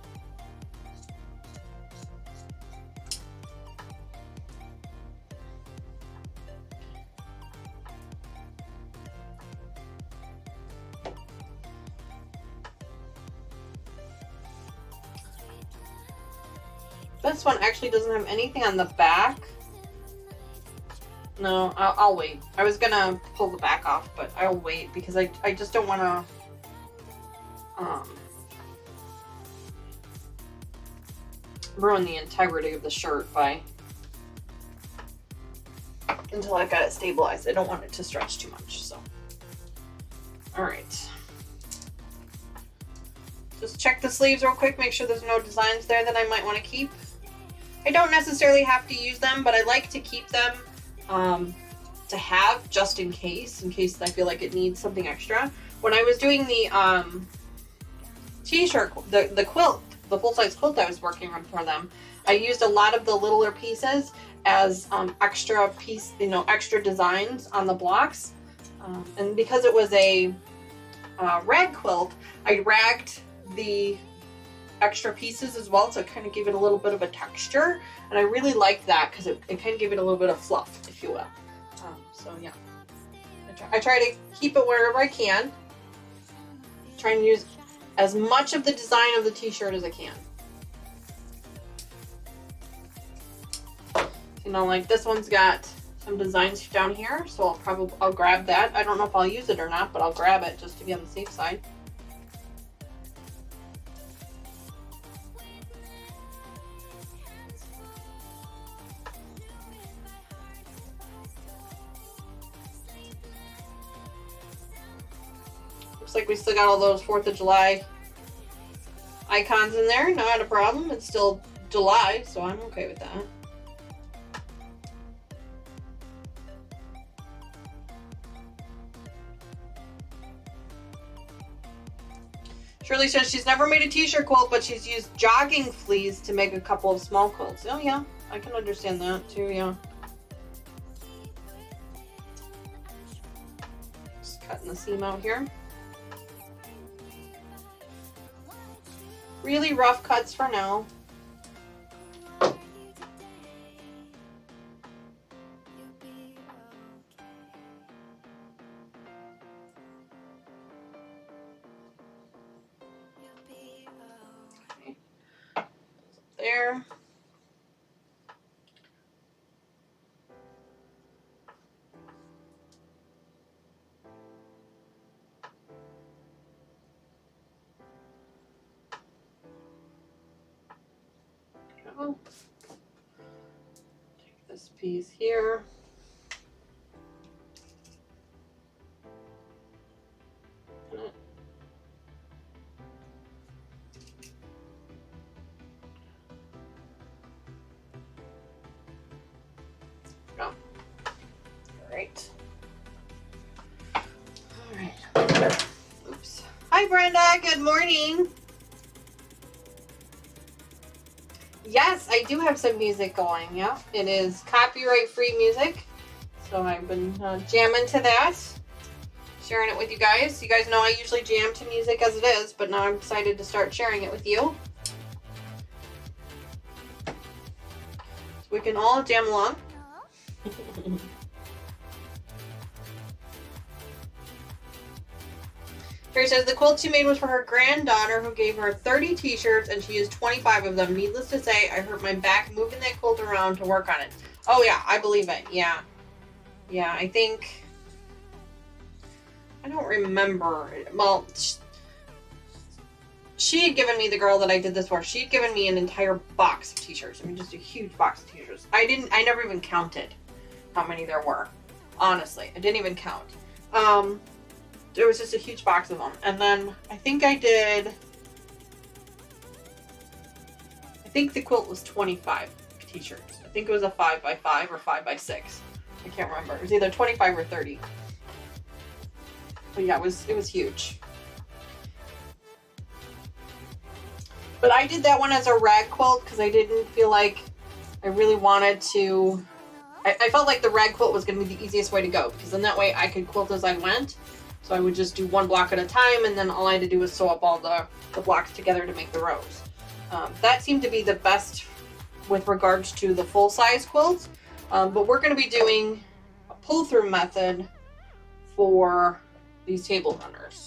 This one actually doesn't have anything on the back. No, I'll wait. I was gonna pull the back off, but I'll wait because I just don't want to ruin the integrity of the shirt by until I've got it stabilized. I don't want it to stretch too much. So, all right. Just check the sleeves real quick. Make sure there's no designs there that I might want to keep. I don't necessarily have to use them, but I like to keep them to have just in case I feel like it needs something extra. When I was doing the T-shirt, the quilt, the full-size quilt I was working on for them, I used a lot of the littler pieces as extra designs on the blocks. And because it was a rag quilt, I ragged the extra pieces as well, so it kind of gave it a little bit of a texture, and I really liked that because it kind of gave it a little bit of fluff, if you will. So yeah, I try to keep it wherever I can. Try and use as much of the design of the T-shirt as I can. You know, like this one's got some designs down here, so I'll grab that. I don't know if I'll use it or not, but I'll grab it just to be on the safe side. Looks like we still got all those 4th of July icons in there. Not a problem. It's still July, so I'm okay with that. Shirley says she's never made a T-shirt quilt, but she's used jogging fleas to make a couple of small quilts. Oh yeah, I can understand that too, yeah. Just cutting the seam out here. Really rough cuts for now. Okay. There. Take this piece here. Go. All right. All right. Oops. Hi, Brenda. Good morning. Yes, I do have some music going. Yeah, it is copyright-free music, so I've been jamming to that, sharing it with you guys. You guys know I usually jam to music as it is, but now I'm excited to start sharing it with you, so we can all jam along. Carrie says the quilt she made was for her granddaughter, who gave her 30 T-shirts and she used 25 of them. Needless to say, I hurt my back moving that quilt around to work on it. Oh yeah, I believe it. Yeah. Yeah, I think... I don't remember. Well, she had given me, the girl that I did this for, she had given me an entire box of t-shirts. I mean, just a huge box of t-shirts. I never even counted how many there were. Honestly, I didn't even count. There was just a huge box of them. And then I think the quilt was 25 t-shirts. I think it was a 5x5 or 5x6. I can't remember. It was either 25 or 30. But yeah, it was huge. But I did that one as a rag quilt because I didn't feel like I really wanted to. I felt like the rag quilt was going to be the easiest way to go, because then that way I could quilt as I went. So I would just do one block at a time, and then all I had to do was sew up all the blocks together to make the rows. That seemed to be the best with regards to the full-size quilts. But we're going to be doing a pull-through method for these table runners.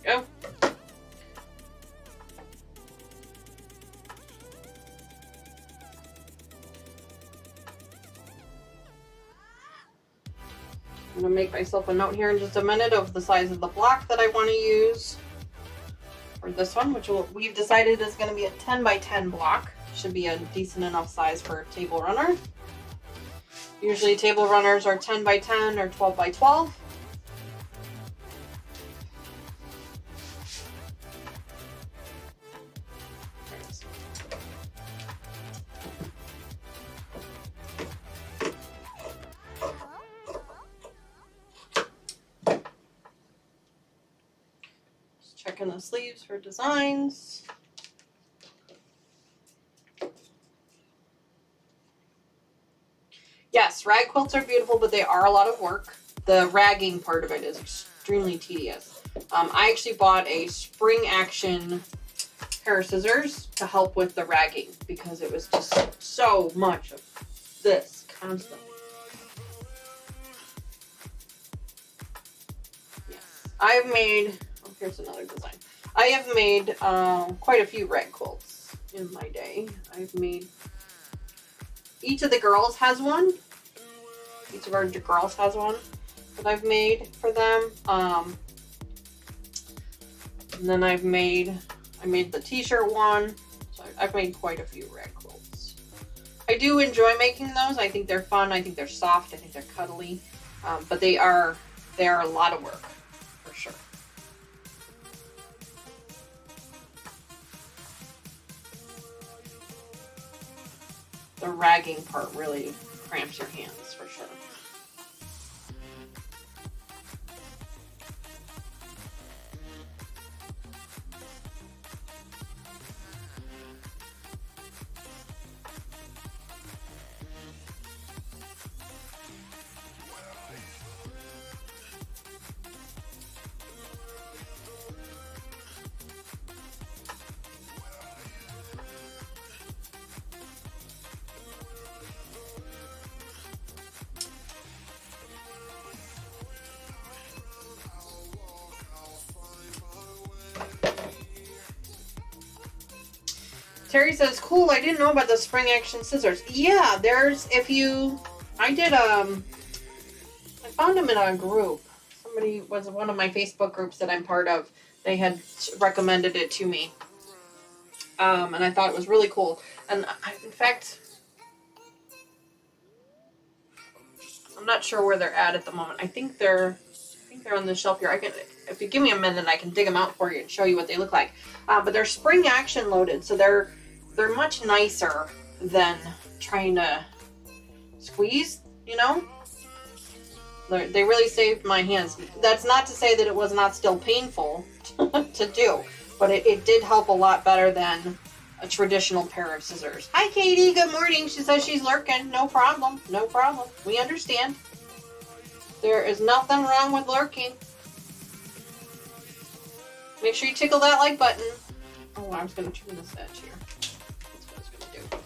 Go. I'm going to make myself a note here in just a minute of the size of the block that I want to use for this one, which we've decided is going to be a 10 by 10 block. Should be a decent enough size for a table runner. Usually table runners are 10 by 10 or 12 by 12. Checking the sleeves for designs. Yes, rag quilts are beautiful, but they are a lot of work. The ragging part of it is extremely tedious. I actually bought a spring action pair of scissors to help with the ragging because it was just so much of this constantly. Yes, I've made, oh, here's another design. I have made quite a few rag quilts in my day. I've made, each of the girls has one. Each of our girls has one that I've made for them. And then I made the t-shirt one. So I've made quite a few rag quilts. I do enjoy making those. I think they're fun. I think they're soft. I think they're cuddly. But they are a lot of work for sure. The ragging part really cramps your hands for sure. Terry says, cool, I didn't know about the spring action scissors. Yeah, there's, I found them in a group. Somebody was one of my Facebook groups that I'm part of. They had recommended it to me. And I thought it was really cool. And in fact, I'm not sure where they're at the moment. I think they're on the shelf here. If you give me a minute, I can dig them out for you and show you what they look like. But they're spring action loaded, so they're much nicer than trying to squeeze, you know? They really saved my hands. That's not to say that it was not still painful to do, but it did help a lot better than a traditional pair of scissors. Hi, Katie. Good morning. She says she's lurking. No problem. No problem. We understand. There is nothing wrong with lurking. Make sure you tickle that like button. Oh, I was going to trim this edge here. That's what I was going to do.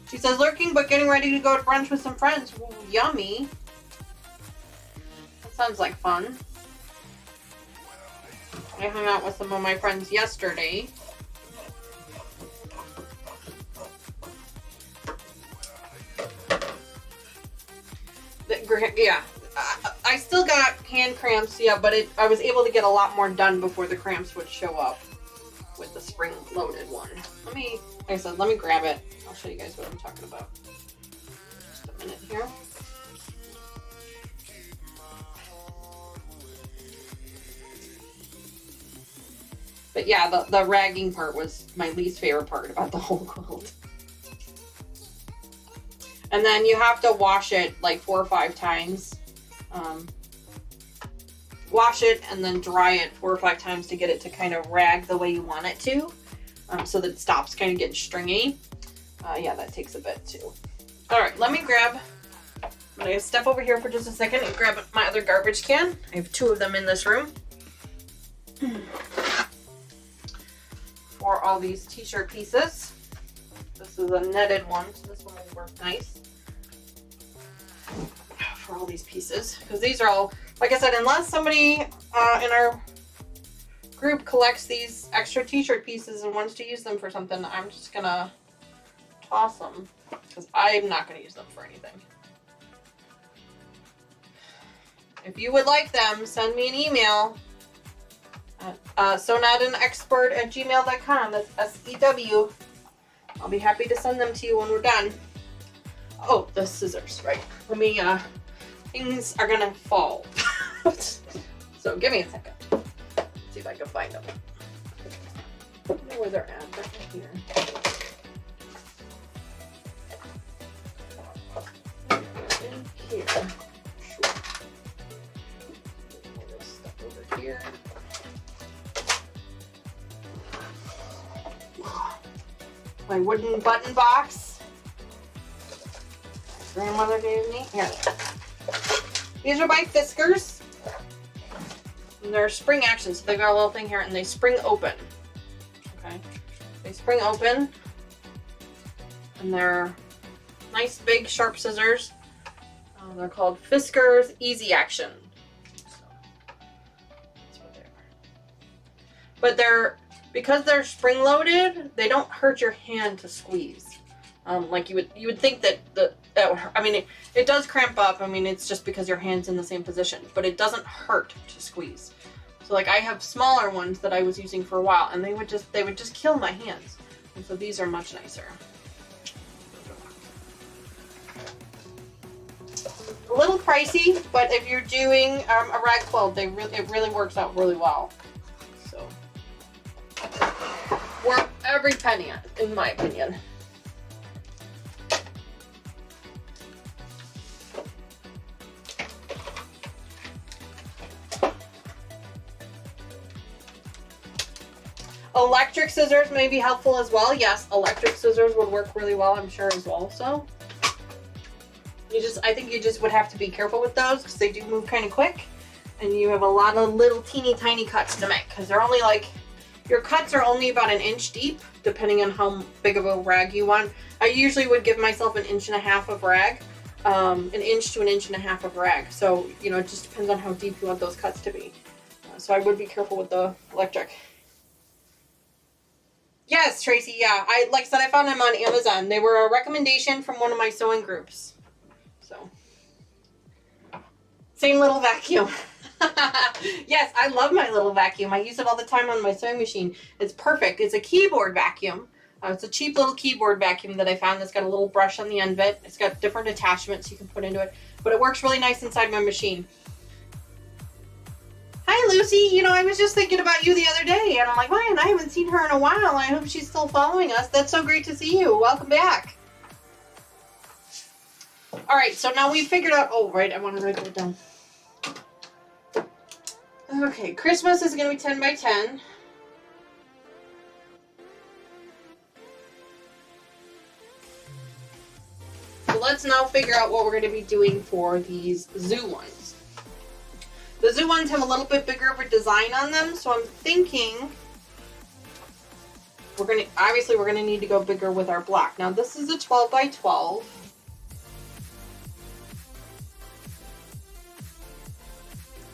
She says, lurking, but getting ready to go to brunch with some friends. Ooh, yummy. That sounds like fun. I hung out with some of my friends yesterday. Yeah, I still got hand cramps, yeah, but I was able to get a lot more done before the cramps would show up with the spring-loaded one. Let me grab it. I'll show you guys what I'm talking about. Just a minute here. But yeah, the ragging part was my least favorite part about the whole quilt. And then you have to wash it like 4 or 5 times. Wash it and then dry it 4 or 5 times to get it to kind of rag the way you want it to. So that it stops kind of getting stringy. Yeah, that takes a bit too. All right, let me grab, I'm gonna step over here for just a second and grab my other garbage can. I have 2 of them in this room. For all these t-shirt pieces. This is a netted one, so this one will work nice for all these pieces. Because these are all, like I said, unless somebody in our group collects these extra t-shirt pieces and wants to use them for something, I'm just gonna toss them. Because I'm not gonna use them for anything. If you would like them, send me an email. SewNotAnExpert@gmail.com. That's SEW. I'll be happy to send them to you when we're done. Oh, the scissors, right. Let me, things are gonna fall. So give me a second. Let's see if I can find them. I don't know where they're at. They're here. In here. Sure. All this stuff over here. My wooden button box my grandmother gave me. Here. These are my Fiskars. And they're spring action, so they got a little thing here and they spring open. Okay. They spring open. And they're nice big sharp scissors. They're called Fiskars Easy Action. So that's what they are. But because they're spring loaded, they don't hurt your hand to squeeze. Like you would think that I mean, it does cramp up. I mean, it's just because your hand's in the same position, but it doesn't hurt to squeeze. So like I have smaller ones that I was using for a while, and they would just kill my hands. And so these are much nicer. A little pricey, but if you're doing a rag quilt, it really works out really well. So worth every penny, in my opinion. Electric scissors may be helpful as well. Yes, electric scissors would work really well, I'm sure, as well. So I think you just would have to be careful with those because they do move kind of quick, and you have a lot of little teeny tiny cuts to make because they're only like, your cuts are only about 1 inch deep depending on how big of a rag you want. I usually would give myself 1.5 inches of rag, 1 inch to 1.5 inches of rag. So, you know, it just depends on how deep you want those cuts to be. So I would be careful with the electric. Yes, Tracy, yeah. Like I said, I found them on Amazon. They were a recommendation from one of my sewing groups. So, same little vacuum. Yes, I love my little vacuum. I use it all the time on my sewing machine. It's perfect. It's a keyboard vacuum. It's a cheap little keyboard vacuum that I found that's got a little brush on the end of it. It's got different attachments you can put into it, but it works really nice inside my machine. Hi, Lucy. You know, I was just thinking about you the other day, and I'm like, man, I haven't seen her in a while. I hope she's still following us. That's so great to see you. Welcome back. All right, so now we figured out, oh, right, I want to write that down. Okay, Christmas is going to be 10 by 10. So let's now figure out what we're going to be doing for these zoo ones. The zoo ones have a little bit bigger of a design on them, so I'm thinking we're going to need to go bigger with our block. Now this is a 12 by 12.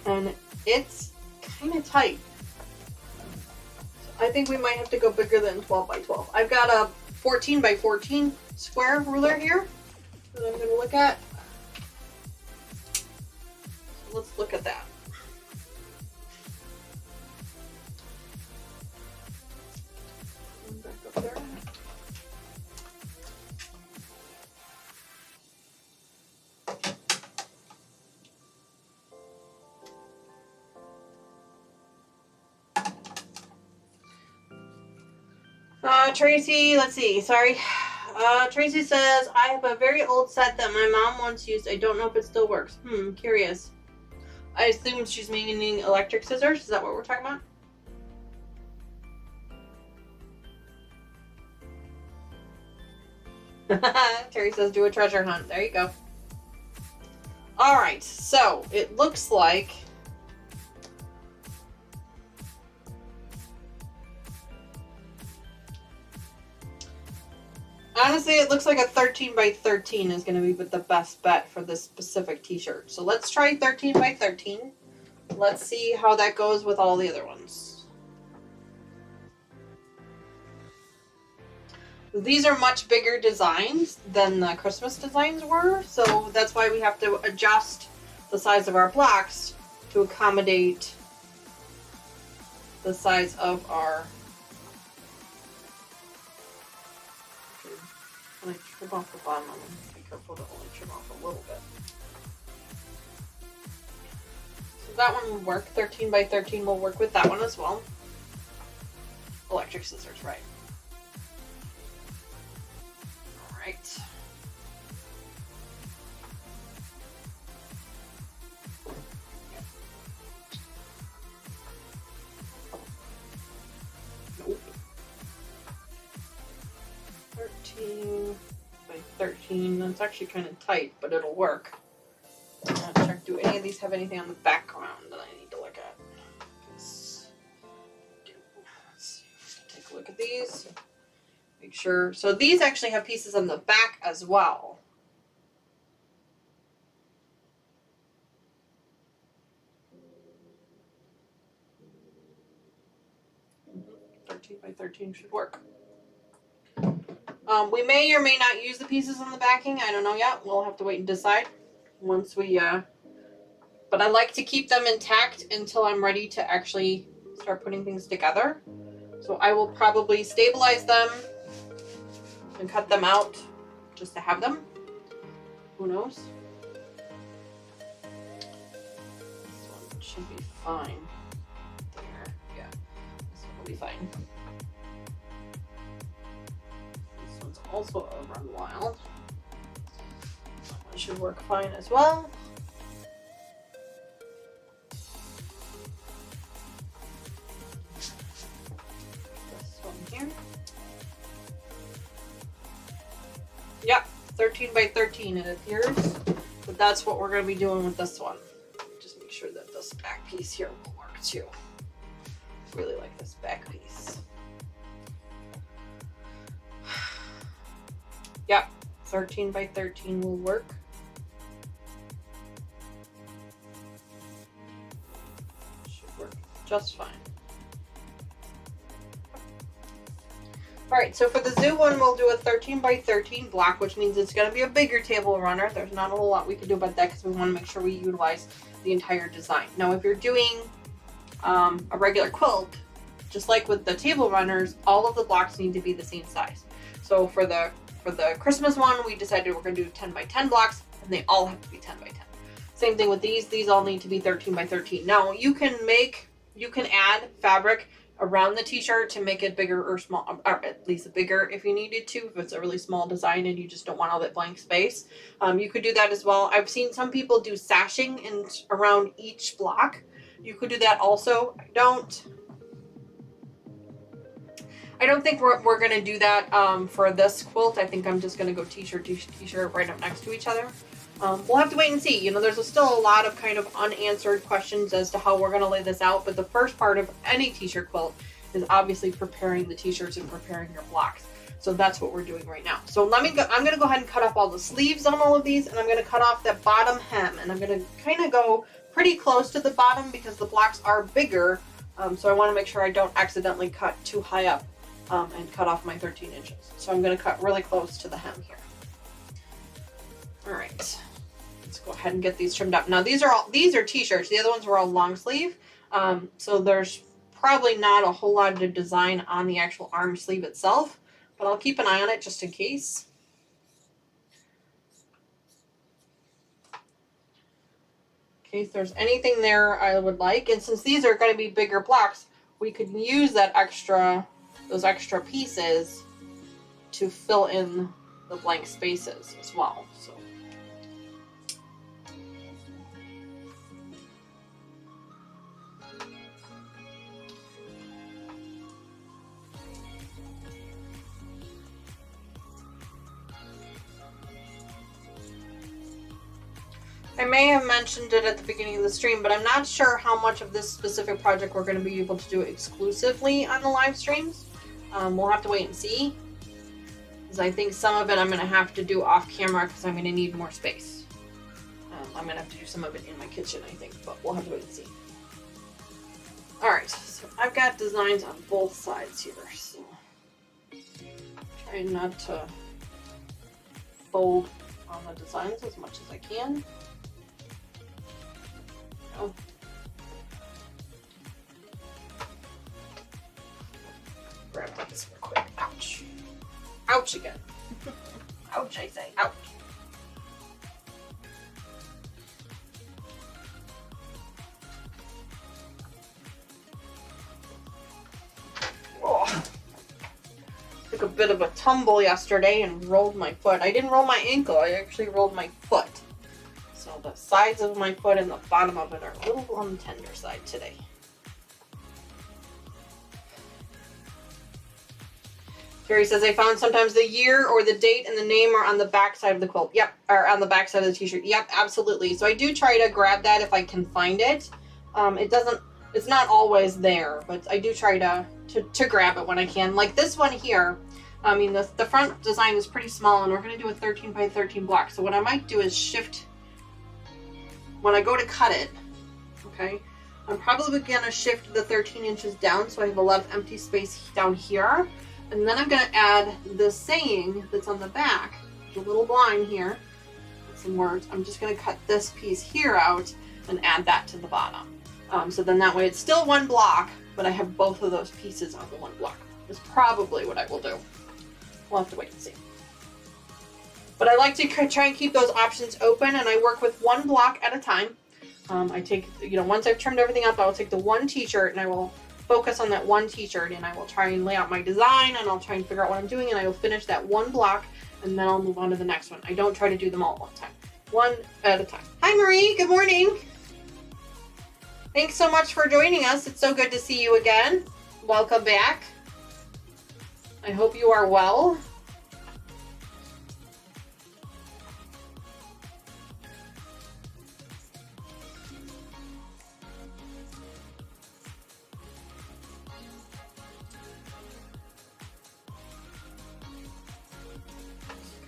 And it's kind of tight. I think we might have to go bigger than 12 by 12. I've got a 14 by 14 square ruler here that I'm going to look at. So let's look at that. Back up there. Tracy, let's see, sorry. Tracy says, I have a very old set that my mom once used. I don't know if it still works. Curious. I assume she's meaning electric scissors. Is that what we're talking about? Terry says, do a treasure hunt. There you go. Alright, so it looks like honestly, it looks like a 13 by 13 is going to be the best bet for this specific t-shirt. So let's try 13 by 13. Let's see how that goes with all the other ones. These are much bigger designs than the Christmas designs were, so that's why we have to adjust the size of our blocks to accommodate the size of our... When I trim off the bottom, I'm going to be careful to only trim off a little bit. So that one will work. 13 by 13 will work with that one as well. Electric scissors, right. Alright. Nope. 13 by 13. That's actually kind of tight, but it'll work. Check, do any of these have anything on the background that I need to look at? Let's take a look at these. Make sure. So these actually have pieces on the back as well. Mm-hmm. 13 by 13 should work. We may or may not use the pieces on the backing. I don't know yet. We'll have to wait and decide once we, but I like to keep them intact until I'm ready to actually start putting things together. So I will probably stabilize them and cut them out just to have them. Who knows? This one should be fine. There, yeah, this one will be fine. Also a run wild. That one should work fine as well. This one here. Yep, 13 by 13 it appears. But that's what we're going to be doing with this one. Just make sure that this back piece here will work too. Really like this back piece. Yep, 13 by 13 will work. Should work just fine. Alright, so for the zoo one, we'll do a 13 by 13 block, which means it's going to be a bigger table runner. There's not a whole lot we can do about that because we want to make sure we utilize the entire design. Now, if you're doing a regular quilt, just like with the table runners, all of the blocks need to be the same size. So for the Christmas one, we decided we're going to do 10 by 10 blocks, and they all have to be 10 by 10. Same thing with these. These all need to be 13 by 13. Now, you can add fabric around the t-shirt to make it bigger or small, or at least bigger if you needed to, if it's a really small design and you just don't want all that blank space. You could do that as well. I've seen some people do sashing around each block. You could do that also. I don't think we're going to do that for this quilt. I think I'm just going to go t-shirt, t-shirt right up next to each other. We'll have to wait and see. You know, there's still a lot of kind of unanswered questions as to how we're going to lay this out. But the first part of any t-shirt quilt is obviously preparing the t-shirts and preparing your blocks. So that's what we're doing right now. So I'm going to go ahead and cut off all the sleeves on all of these. And I'm going to cut off that bottom hem. And I'm going to kind of go pretty close to the bottom because the blocks are bigger So I want to make sure I don't accidentally cut too high up and cut off my 13 inches. So I'm going to cut really close to the hem here. All right, let's go ahead and get these trimmed up. Now these are T-shirts. The other ones were all long sleeve. So there's probably not a whole lot of design on the actual arm sleeve itself, but I'll keep an eye on it just in case. In case there's anything there I would like. And since these are going to be bigger blocks, we could use those extra pieces to fill in the blank spaces as well. So I may have mentioned it at the beginning of the stream, but I'm not sure how much of this specific project we're going to be able to do exclusively on the live streams. We'll have to wait and see, because I think some of it I'm going to have to do off camera because I'm going to need more space. I'm going to have to do some of it in my kitchen, I think, but we'll have to wait and see. Alright, so I've got designs on both sides here, so try not to fold on the designs as much as I can. Oh. Grab this real quick. Ouch. Ouch again. Ouch, I say. Ouch. Oh. Took a bit of a tumble yesterday and rolled my foot. I didn't roll my ankle, I actually rolled my foot. So the sides of my foot and the bottom of it are a little on the tender side today. Terry says, I found sometimes the year or the date and the name are on the back side of the quilt. Yep, or on the back side of the t-shirt. Yep, absolutely. So I do try to grab that if I can find it. It's not always there, but I do try to grab it when I can. Like this one here, I mean, the front design is pretty small and we're going to do a 13 by 13 block. So what I might do is shift, when I go to cut it, okay, I'm probably going to shift the 13 inches down so I have a lot of empty space down here. And then I'm going to add the saying that's on the back, the little line here, with some words. I'm just going to cut this piece here out and add that to the bottom. So then that way it's still one block, but I have both of those pieces on the one block. Is probably what I will do. We'll have to wait and see. But I like to try and keep those options open, and I work with one block at a time. I take, once I've trimmed everything up, I will take the one t-shirt and I will focus on that one t-shirt, and I will try and lay out my design, and I'll try and figure out what I'm doing, and I will finish that one block, and then I'll move on to the next one. I don't try to do them all at one time. One at a time. Hi Marie, good morning. Thanks so much for joining us. It's so good to see you again. Welcome back. I hope you are well.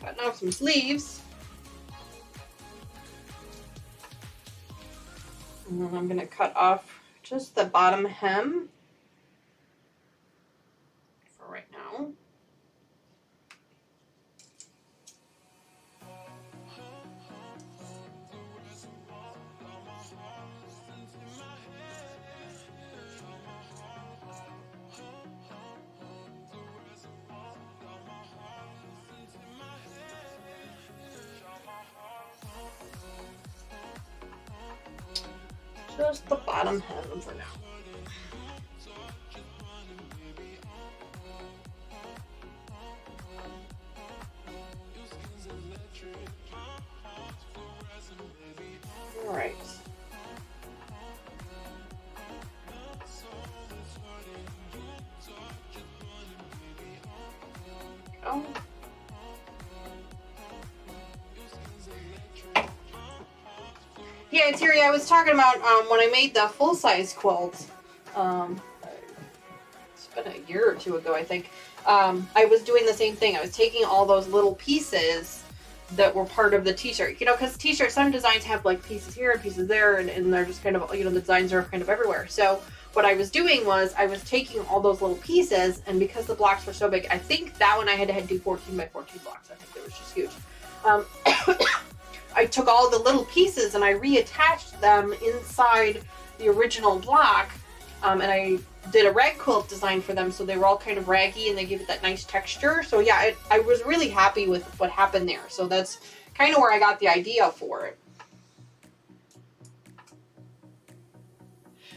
Cutting off some sleeves. And then I'm going to cut off just the bottom hem for right now. Just the bottom hem for now. All right. Go. Yeah, Terry, I was talking about when I made the full-size quilt. It's been a year or two ago, I think. I was doing the same thing. I was taking all those little pieces that were part of the t-shirt, you know, because t-shirt, some designs have like pieces here and pieces there, and they're just kind of, you know, the designs are kind of everywhere. So what I was doing was I was taking all those little pieces, and because the blocks were so big, I think that one I had to do 14 by 14 blocks. I think it was just huge. I took all the little pieces and I reattached them inside the original block, and I did a rag quilt design for them, so they were all kind of raggy and they gave it that nice texture. So yeah, I was really happy with what happened there. So that's kind of where I got the idea for it.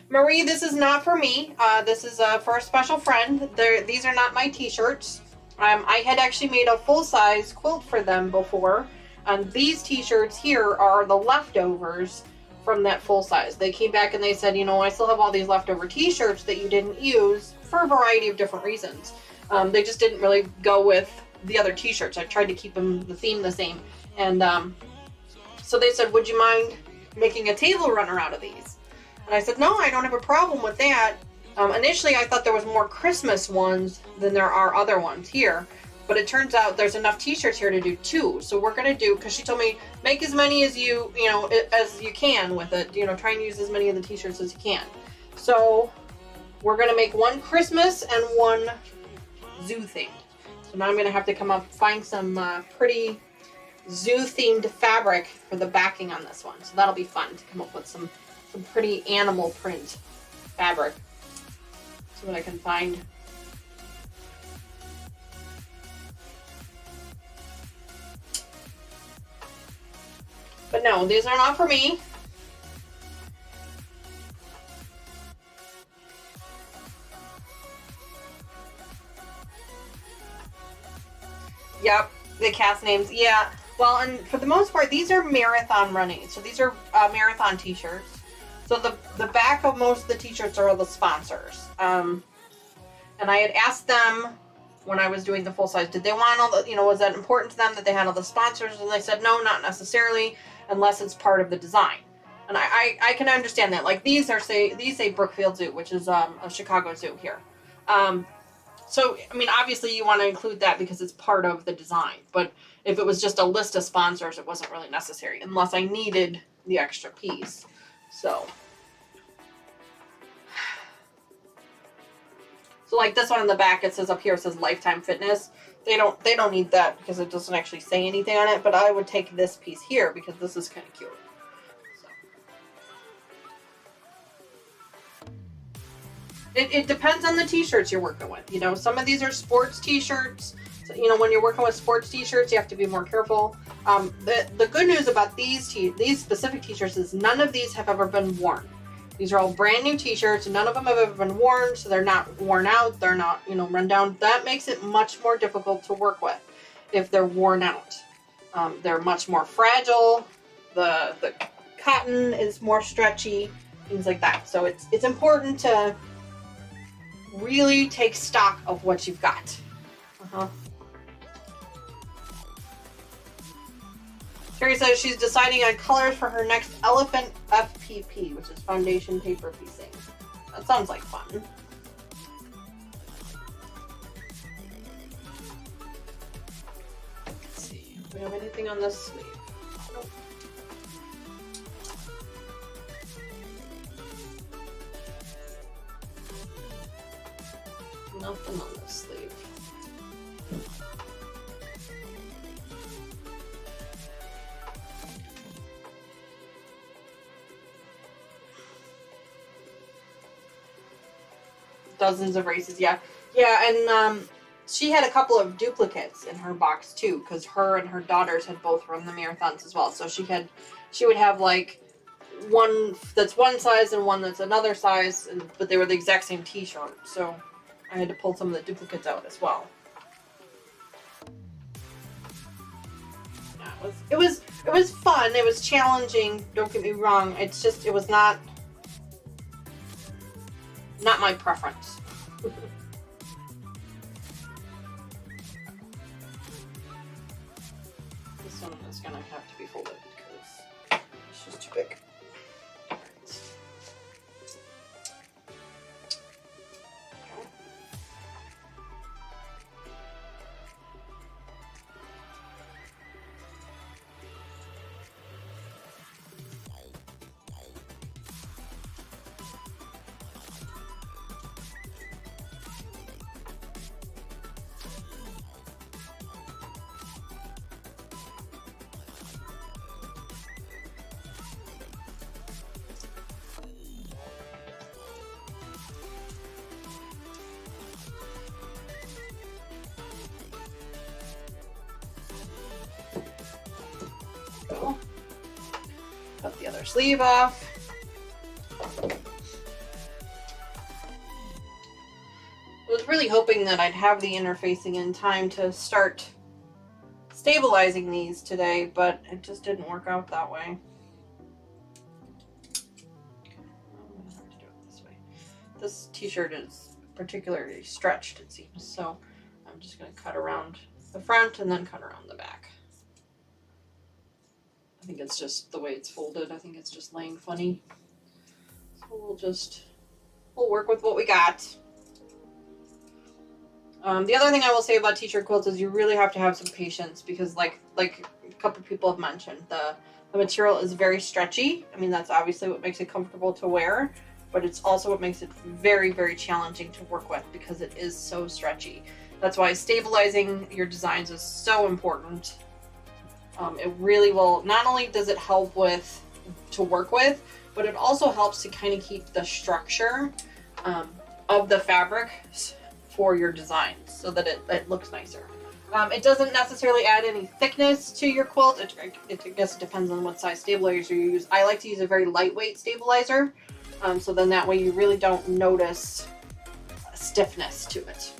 Marie, this is not for me. This is for a special friend. These are not my t-shirts. I had actually made a full-size quilt for them before. And these t-shirts here are the leftovers from that full size. They came back and they said, you know, I still have all these leftover t-shirts that you didn't use for a variety of different reasons. They just didn't really go with the other t-shirts. I tried to keep the theme the same. And so they said, would you mind making a table runner out of these? And I said, no, I don't have a problem with that. Initially, I thought there was more Christmas ones than there are other ones here. But it turns out there's enough t-shirts here to do 2. So we're going to do, because she told me, make as many as you can with it. You know, try and use as many of the t-shirts as you can. So we're going to make one Christmas and one zoo themed. So now I'm going to have to come up, find some pretty zoo themed fabric for the backing on this one. So that'll be fun to come up with some pretty animal print fabric. See what I can find. But no, these are not for me. Yep, the cast names. Yeah. Well, and for the most part, these are marathon running. So these are marathon t-shirts. So the back of most of the t-shirts are all the sponsors. And I had asked them when I was doing the full size, did they want all the, you know, was that important to them that they had all the sponsors? And they said, no, not necessarily, unless it's part of the design. And I can understand that. Like these say Brookfield Zoo, which is a Chicago zoo here. So, I mean, obviously you want to include that because it's part of the design. But if it was just a list of sponsors, it wasn't really necessary unless I needed the extra piece. So like this one in the back, it says up here, it says Lifetime Fitness. They don't need that because it doesn't actually say anything on it, but I would take this piece here because this is kind of cute. So. It depends on the t-shirts you're working with. You know, some of these are sports t-shirts. So, you know, when you're working with sports t-shirts, you have to be more careful. The good news about these specific t-shirts is none of these have ever been worn. These are all brand new t-shirts. None of them have ever been worn, so they're not worn out. They're not, you know, run down. That makes it much more difficult to work with if they're worn out. They're much more fragile. The cotton is more stretchy, things like that. So it's important to really take stock of what you've got. Terry says she's deciding on colors for her next elephant FPP, which is foundation paper piecing. That sounds like fun. Let's see. Do we have anything on this sleeve? Nope. Nothing on this sleeve. Dozens of races, yeah, and she had a couple of duplicates in her box too, because her and her daughters had both run the marathons as well. So she would have like one that's one size and one that's another size, but they were the exact same T-shirt. So I had to pull some of the duplicates out as well. Yeah, it was fun. It was challenging. Don't get me wrong. It's just it was not my preference. This one is gonna have to be folded because it's just too big. other sleeve off. I was really hoping that I'd have the interfacing in time to start stabilizing these today, but it just didn't work out that way. I'm gonna have to do it this way. This t-shirt is particularly stretched, it seems, so I'm just going to cut around the front and then cut around the back. I think it's just the way it's folded. I think it's just laying funny. So we'll work with what we got. The other thing I will say about t-shirt quilts is you really have to have some patience because like a couple people have mentioned, the material is very stretchy. I mean, that's obviously what makes it comfortable to wear, but it's also what makes it very, very challenging to work with because it is so stretchy. That's why stabilizing your designs is so important. It really will, not only does it help to work with, but it also helps to kind of keep the structure of the fabric for your designs so that it looks nicer. It doesn't necessarily add any thickness to your quilt. I guess it depends on what size stabilizer you use. I like to use a very lightweight stabilizer, so then that way you really don't notice stiffness to it.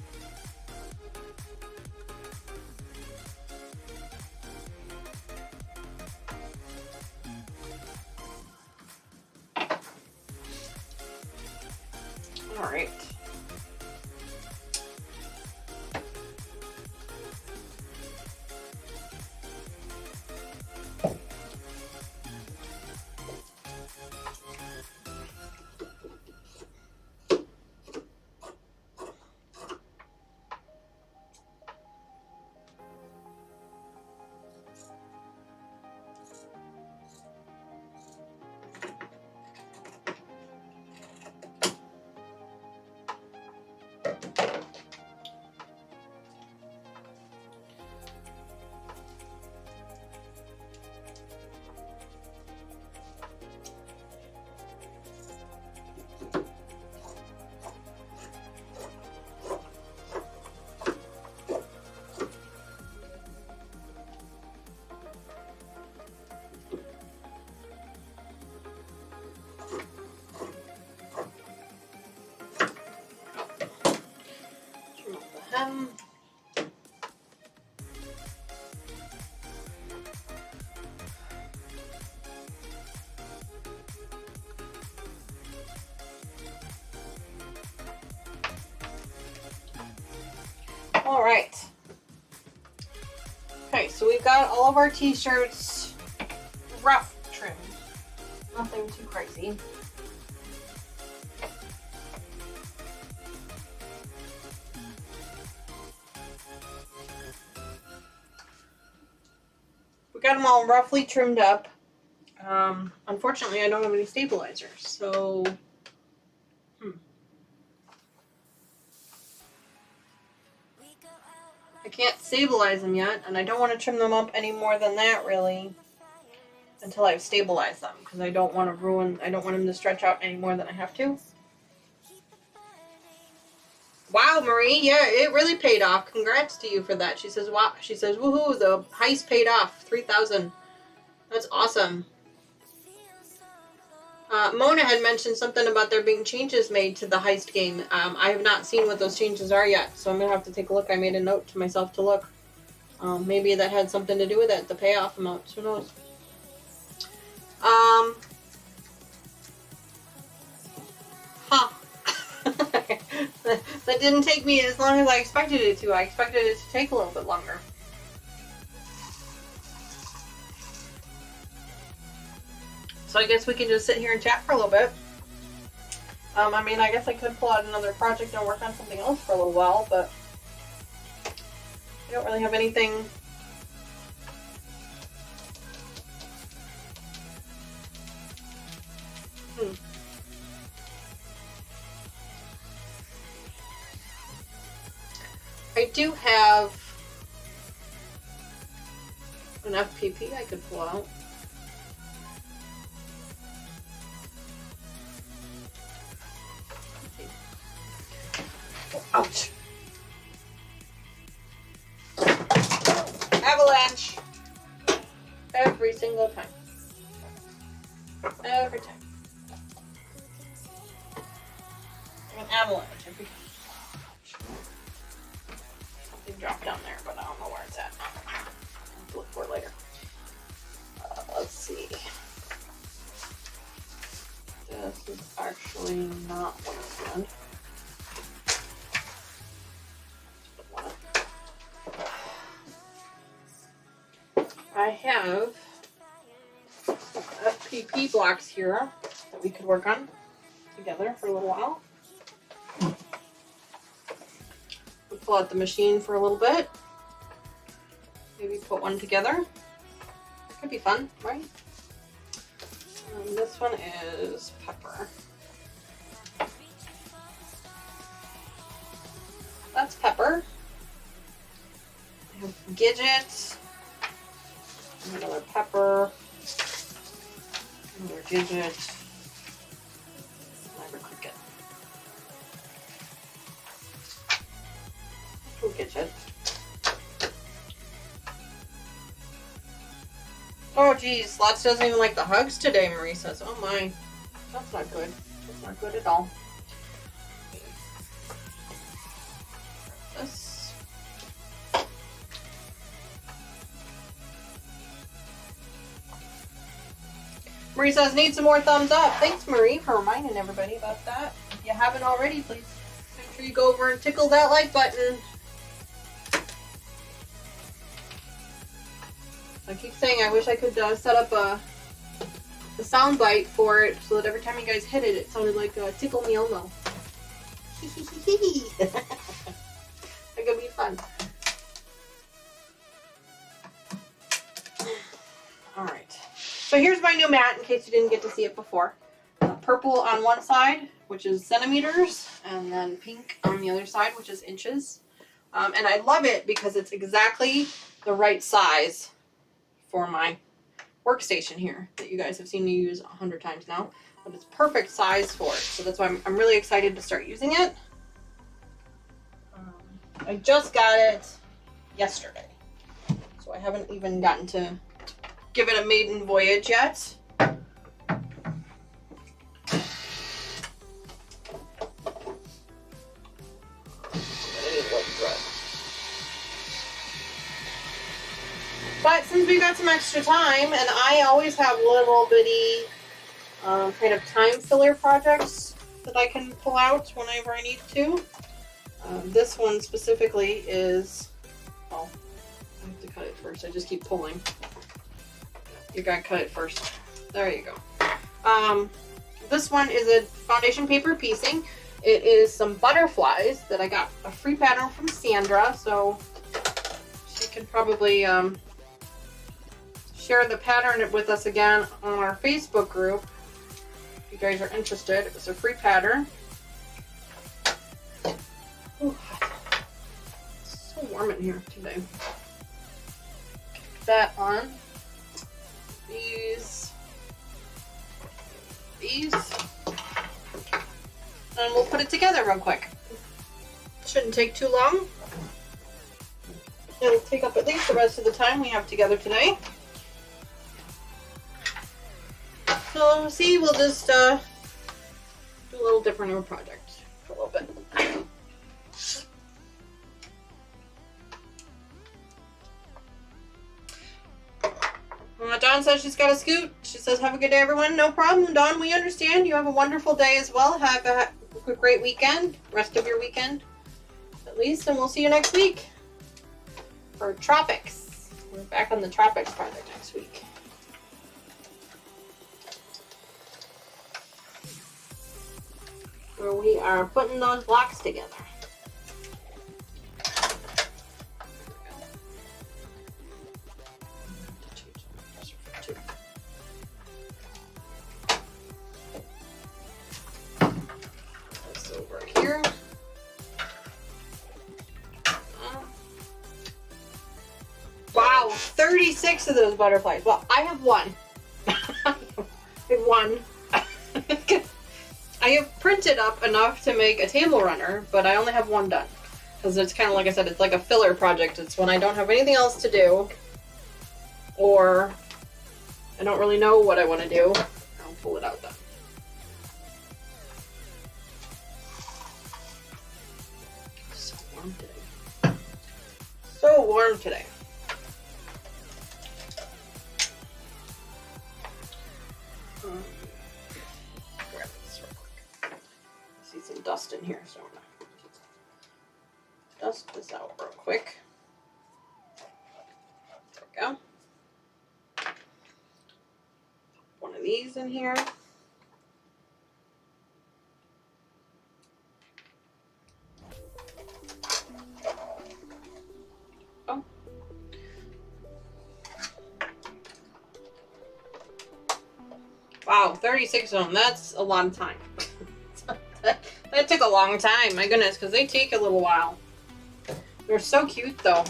All right. All right. Okay, so we've got all of our t-shirts rough trimmed. Nothing too crazy. We got them all roughly trimmed up. Unfortunately, I don't have any stabilizers, so I can't stabilize them yet, and I don't want to trim them up any more than that, really, until I've stabilized them, because I don't want them to stretch out any more than I have to. Wow, Marie, yeah, it really paid off. Congrats to you for that. She says, wow, she says, woohoo, the heist paid off, 3,000. That's awesome. Mona had mentioned something about there being changes made to the heist game. I have not seen what those changes are yet, so I'm going to have to take a look. I made a note to myself to look. Maybe that had something to do with it, the payoff amount. Who knows? That didn't take me as long as I expected it to. I expected it to take a little bit longer. So I guess we can just sit here and chat for a little bit. I mean, I guess I could pull out another project and work on something else for a little while, but I don't really have anything. I do have an FPP I could pull out. Ouch. Avalanche. Every single time. Every time. An avalanche. Something dropped down there, but I don't know where it's at. I'll have to look for it later. Let's see. This is actually not what I said. I have FPP blocks here that we could work on together for a little while. We'll pull out the machine for a little bit. Maybe put one together. That could be fun, right? This one is pepper. That's pepper. I have Gidget. Another pepper. Another Gidget. Another cricket. We'll Gidget. Oh geez, Slots doesn't even like the hugs today, Marie says. Oh my. That's not good. That's not good at all. This. Marie says, need some more thumbs up. Thanks, Marie, for reminding everybody about that. If you haven't already, please make sure you go over and tickle that like button. I keep saying I wish I could set up a sound bite for it so that every time you guys hit it, it sounded like Tickle Me Elmo. That could be fun. Alright. So here's my new mat in case you didn't get to see it before. Purple on one side, which is centimeters, and then pink on the other side, which is inches. And I love it because it's exactly the right size for my workstation here that you guys have seen me use 100 times now, but it's perfect size for it. So that's why I'm really excited to start using it. I just got it yesterday, so I haven't even gotten to give it a maiden voyage yet. But since we got some extra time, and I always have little bitty kind of time filler projects that I can pull out whenever I need to. This one specifically is, oh, I have to cut it first. I just keep pulling. You gotta cut it first. There you go. This one is a foundation paper piecing. It is some butterflies that I got a free pattern from Sandra, so she can probably share the pattern with us again on our Facebook group if you guys are interested. It's a free pattern. Ooh, it's so warm in here today. Put that on. These, and we'll put it together real quick. Shouldn't take too long. It'll take up at least the rest of the time we have together today. So see, we'll just do a little different of a project for a little bit. Dawn says she's got to scoot. She says, have a good day, everyone. No problem, Dawn. We understand. You have a wonderful day as well. Have a great weekend. Rest of your weekend, at least. And we'll see you next week for Tropics. We're back on the Tropics project next week. Where we are putting those blocks together. Wow, 36 of those butterflies. Well, I have one. I have one. I have printed up enough to make a table runner, but I only have one done. Because it's kind of like I said, it's like a filler project. It's when I don't have anything else to do, or I don't really know what I want to do. pull it out then. So warm today. So warm today. Grab this real quick. I see some dust in here, so I'm gonna dust this out real quick. There we go. One of these in here. Oh. Wow, 36 of them. That's a lot of time. That took a long time. My goodness, because they take a little while. They're so cute, though.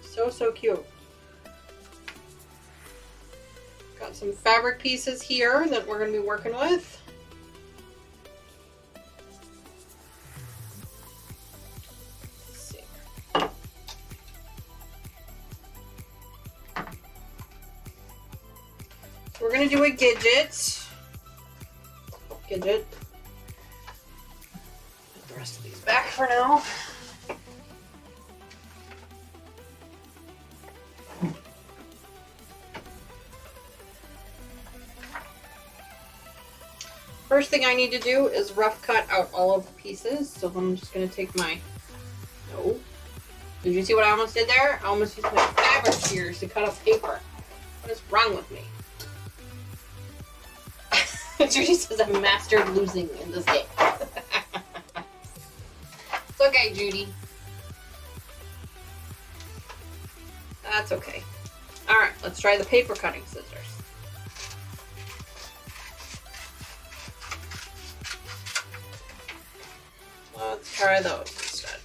So cute. Got some fabric pieces here that we're going to be working with. Let's see. So we're going to do a gidget. Put the rest of these back for now. First thing I need to do is rough cut out all of the pieces. So I'm just going to take my, no. Did you see what I almost did there? I almost used my fabric shears to cut up paper. What is wrong with me? Judy says I'm mastered losing in this game. It's okay, Judy. That's okay. Alright, let's try the paper cutting scissors. Let's try those instead.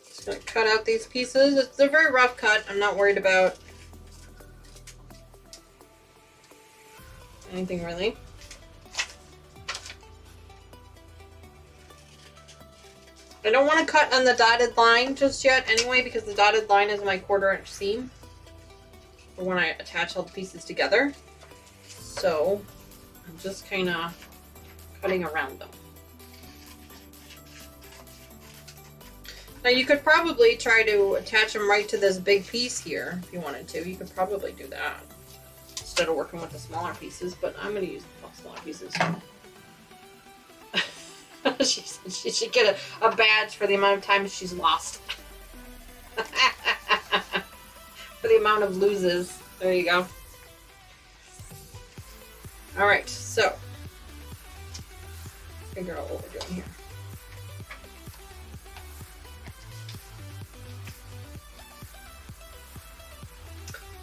Just gonna cut out these pieces. It's a very rough cut. I'm not worried about anything really. I don't want to cut on the dotted line just yet anyway, because the dotted line is my 1/4 inch seam for when I attach all the pieces together. So I'm just kind of cutting around them. Now you could probably try to attach them right to this big piece here if you wanted to. You could probably do that instead of working with the smaller pieces, but I'm going to use the smaller pieces. She said she should get a badge for the amount of time she's lost. For the amount of loses. There you go. Alright, so figure out what we're doing here.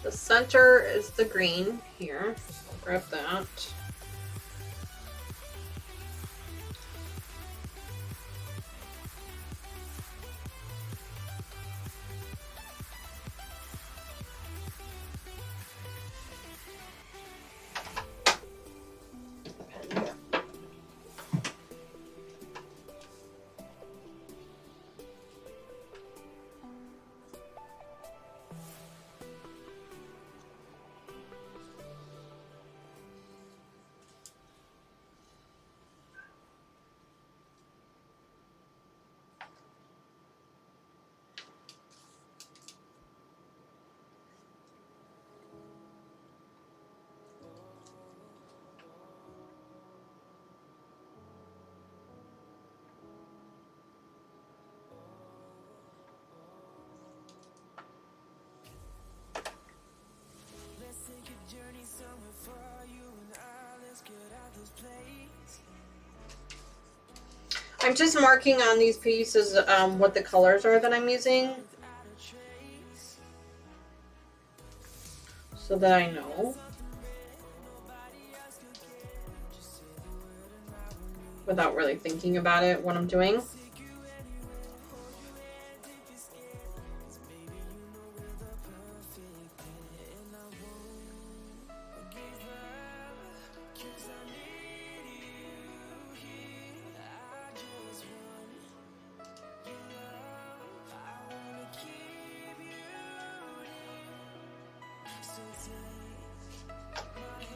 The center is the green here. I'll grab that. I'm just marking on these pieces what the colors are that I'm using, so that I know without really thinking about it what I'm doing.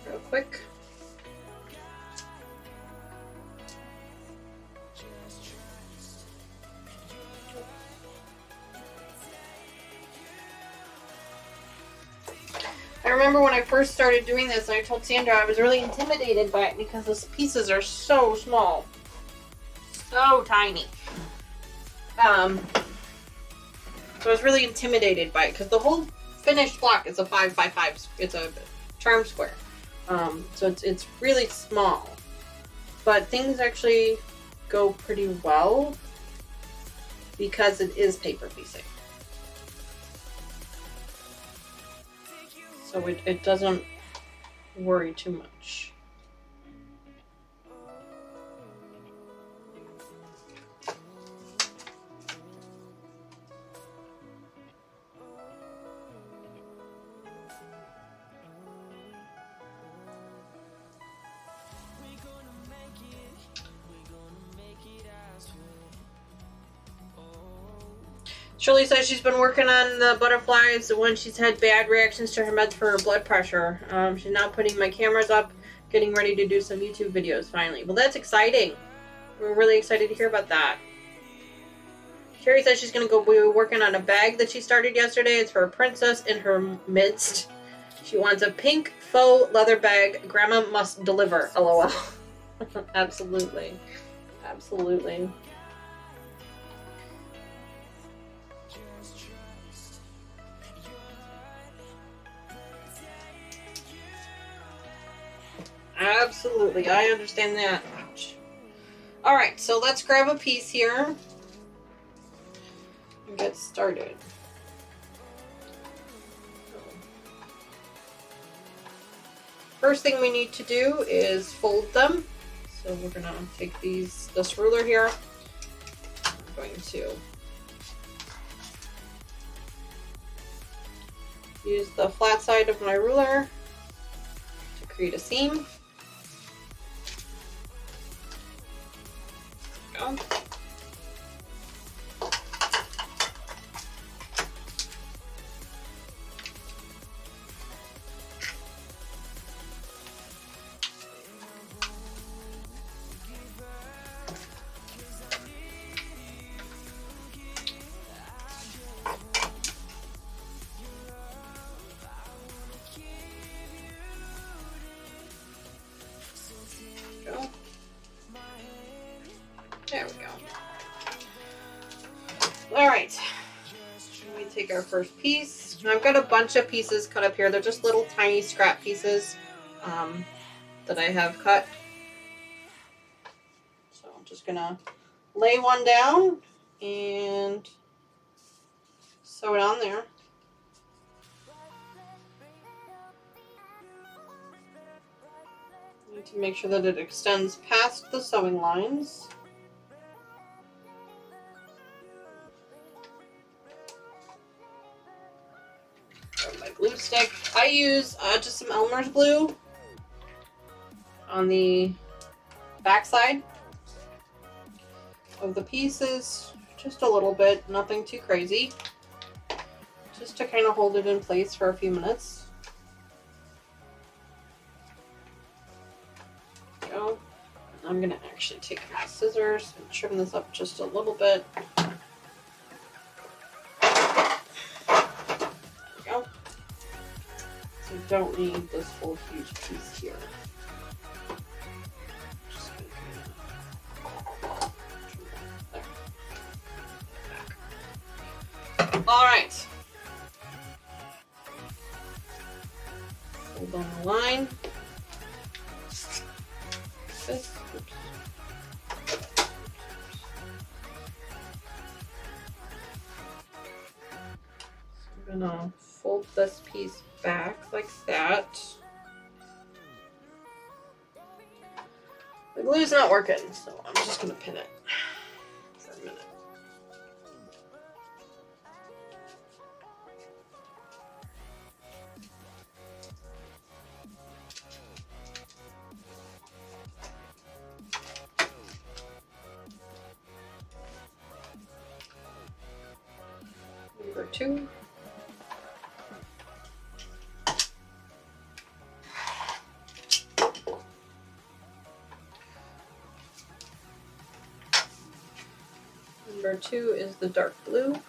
real quick. I remember when I first started doing this, I told Sandra I was really intimidated by it because the pieces are so small. So tiny. So I was really intimidated by it because the whole finished block is a 5x5. It's a charm square. So it's really small. But things actually go pretty well because it is paper piecing. So it doesn't worry too much. Shirley says she's been working on the butterflies when she's had bad reactions to her meds for her blood pressure. She's now putting my cameras up, getting ready to do some YouTube videos finally. Well, that's exciting. We're really excited to hear about that. Sherry says she's going to go be working on a bag that she started yesterday. It's for a princess in her midst. She wants a pink faux leather bag. Grandma must deliver. LOL. Absolutely. Absolutely. Absolutely, I understand that. Ouch. All right, so let's grab a piece here and get started. First thing we need to do is fold them. So we're gonna take this ruler here. I'm going to use the flat side of my ruler to create a seam. Go. There we go. All right, let me take our first piece. Now I've got a bunch of pieces cut up here. They're just little tiny scrap pieces that I have cut. So I'm just gonna lay one down and sew it on there. Need to make sure that it extends past the sewing lines. My glue stick. I use just some Elmer's glue on the back side of the pieces, just a little bit, nothing too crazy, just to kind of hold it in place for a few minutes. There we go. I'm going to actually take my scissors and trim this up just a little bit. So don't need this whole huge piece here. Just gonna there. All right. Hold on the line. This. Oops. So I'm gonna fold this piece back like that. The glue's not working, so I'm just gonna pin it for a minute. Number 2. Number 2 is the dark blue. Make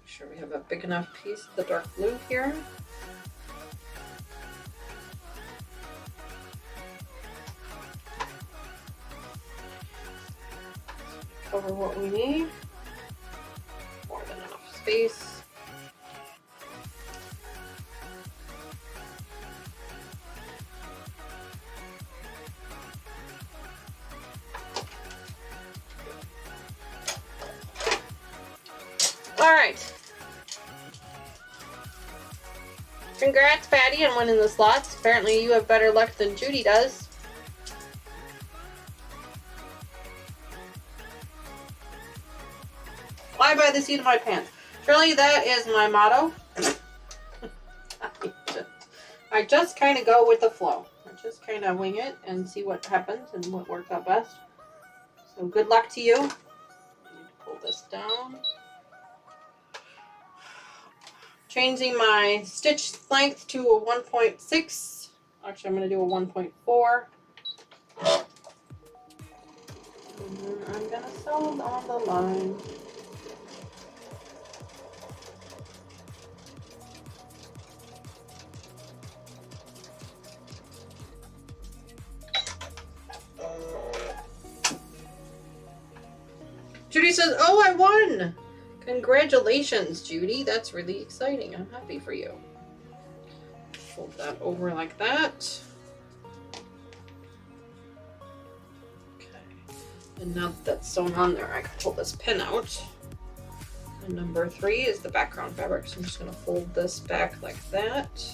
sure we have a big enough piece of the dark blue here. Cover what we need. More than enough space. All right. Congrats, Patty, on winning the slots. Apparently you have better luck than Judy does. Fly by the seat of my pants. Surely that is my motto. I just kind of go with the flow. I just kind of wing it and see what happens and what works out best. So good luck to you. I need to pull this down. Changing my stitch length to a 1.6. Actually, I'm going to do a 1.4. And then I'm going to sew on the line. Judy says, "Oh, I won! Congratulations, Judy. That's really exciting. I'm happy for you." Fold that over like that. Okay. And now that that's sewn on there, I can pull this pin out. And number 3 is the background fabric. So I'm just going to fold this back like that.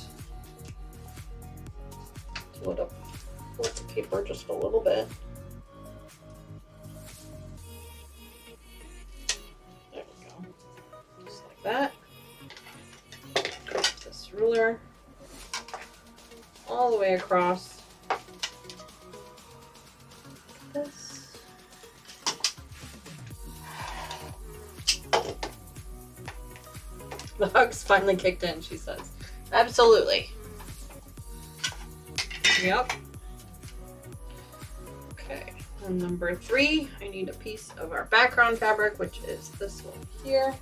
Pull it up with the paper just a little bit. That. This ruler all the way across. This. The hugs finally kicked in, she says. Absolutely. Yep. Okay. And number 3, I need a piece of our background fabric, which is this one here.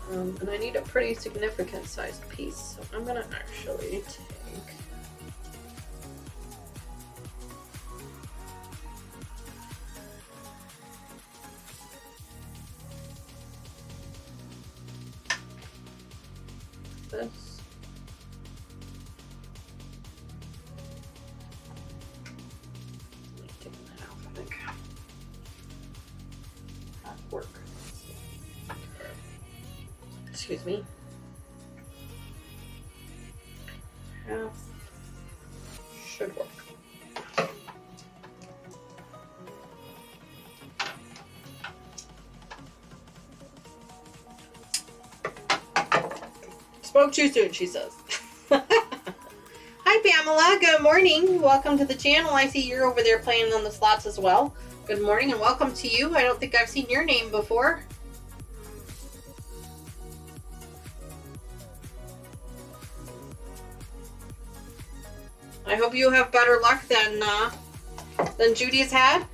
And I need a pretty significant sized piece, so I'm going to actually take this. Take it in half, I think. Half work. Excuse me. Half should work. Spoke too soon, she says. Hi, Pamela. Good morning. Welcome to the channel. I see you're over there playing on the slots as well. Good morning and welcome to you. I don't think I've seen your name before. I hope you have better luck than Judy's had.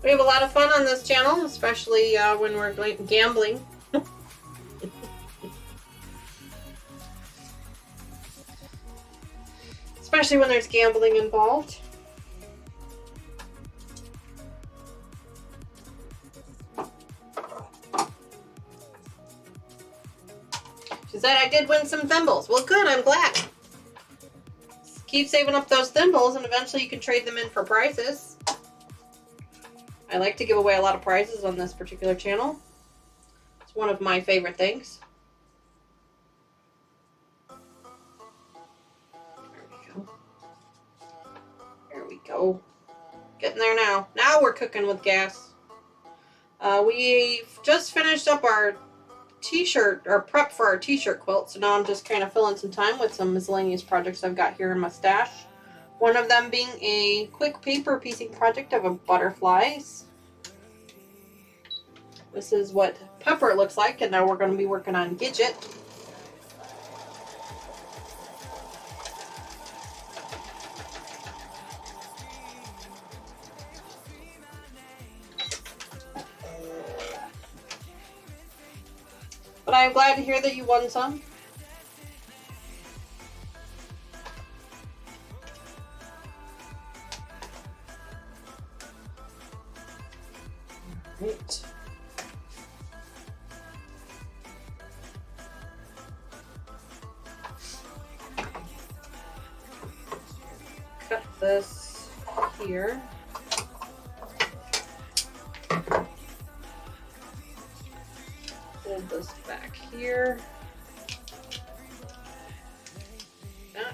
We have a lot of fun on this channel, especially when we're gambling. Especially when there's gambling involved. She said I did win some thimbles. Well, good, I'm glad. Keep saving up those thimbles and eventually you can trade them in for prizes. I like to give away a lot of prizes on this particular channel. It's one of my favorite things. There we go. Getting there now. Now we're cooking with gas. We've just finished up our T-shirt, or prep for our T-shirt quilt, so now I'm just kind of filling some time with some miscellaneous projects I've got here in my stash. One of them being a quick paper piecing project of a butterflies. This is what Pepper looks like, and now we're going to be working on Gidget. But I'm glad to hear that you won some. Right. Cut this here. Hold this back here. Yeah.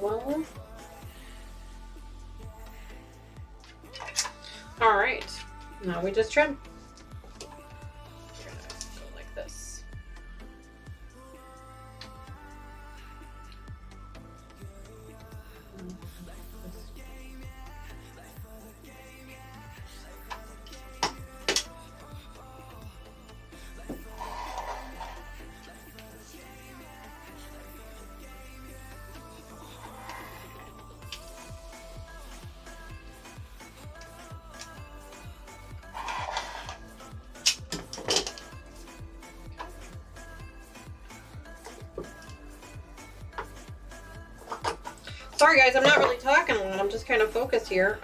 Well, all right, now we just trim. We're gonna go like this. Sorry guys, I'm not really talking a lot. I'm just kind of focused here.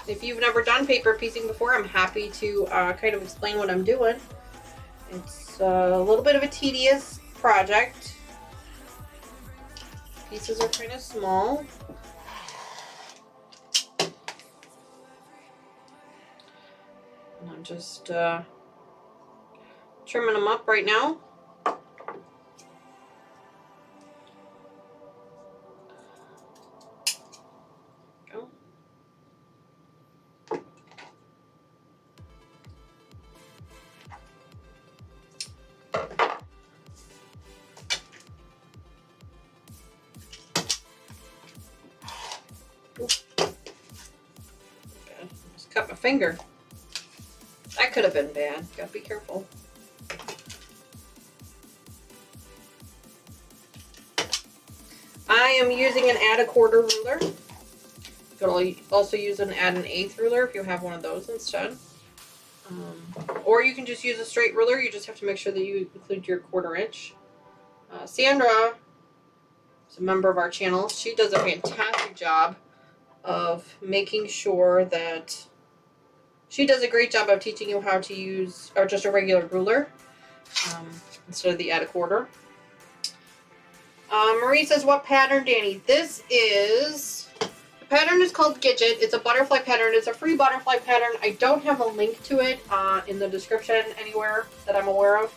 If you've never done paper piecing before, I'm happy to kind of explain what I'm doing. It's a little bit of a tedious project. Pieces are kind of small. And I'm just trimming them up right now. Cut my finger. That could have been bad. Gotta be careful. I am using an add a quarter ruler. You could also use an add an eighth ruler if you have one of those instead. Or you can just use a straight ruler. You just have to make sure that you include your 1/4 inch. Sandra is a member of our channel. She does a fantastic job of making sure that she does a great job of teaching you how to use or just a regular ruler instead of the add a quarter. Marie says, what pattern, Danny? This is, the pattern is called Gidget. It's a butterfly pattern. It's a free butterfly pattern. I don't have a link to it in the description anywhere that I'm aware of.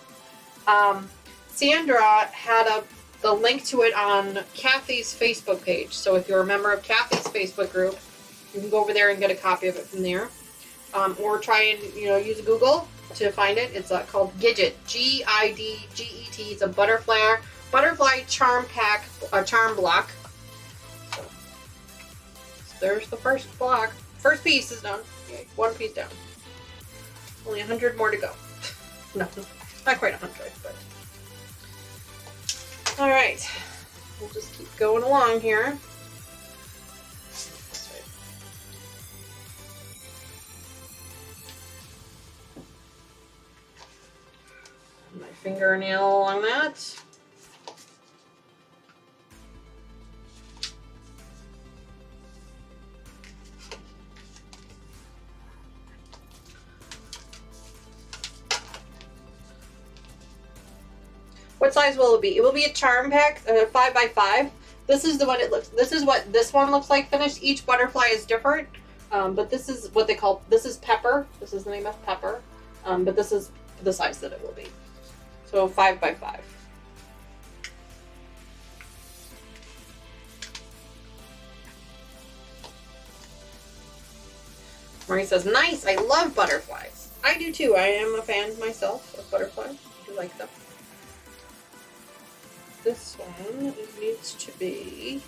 Sandra had the link to it on Kathy's Facebook page. So if you're a member of Kathy's Facebook group, you can go over there and get a copy of it from there. Or try and use Google to find it. It's called Gidget, Gidget. It's a butterfly charm pack, a charm block. So there's the first block. First piece is done. Okay, one piece down. Only 100 more to go. No, not quite 100, but. All right, we'll just keep going along here. This way. My fingernail along that. What size will it be? It will be a charm pack, 5x5. This is the one it looks. This is what this one looks like finished. Each butterfly is different, but this is what they call. This is Pepper. This is the name of Pepper, but this is the size that it will be. So 5x5. Marie says, "Nice. I love butterflies. I do too. I am a fan myself of butterflies. I do like them." This one needs to be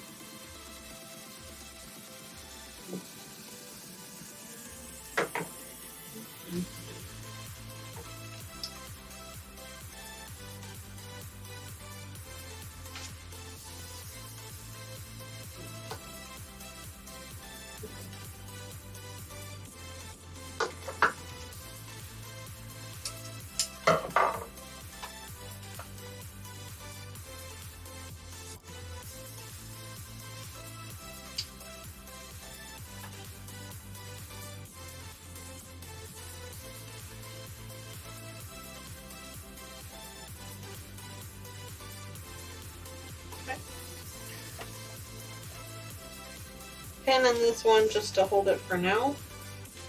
pin in this one just to hold it for now,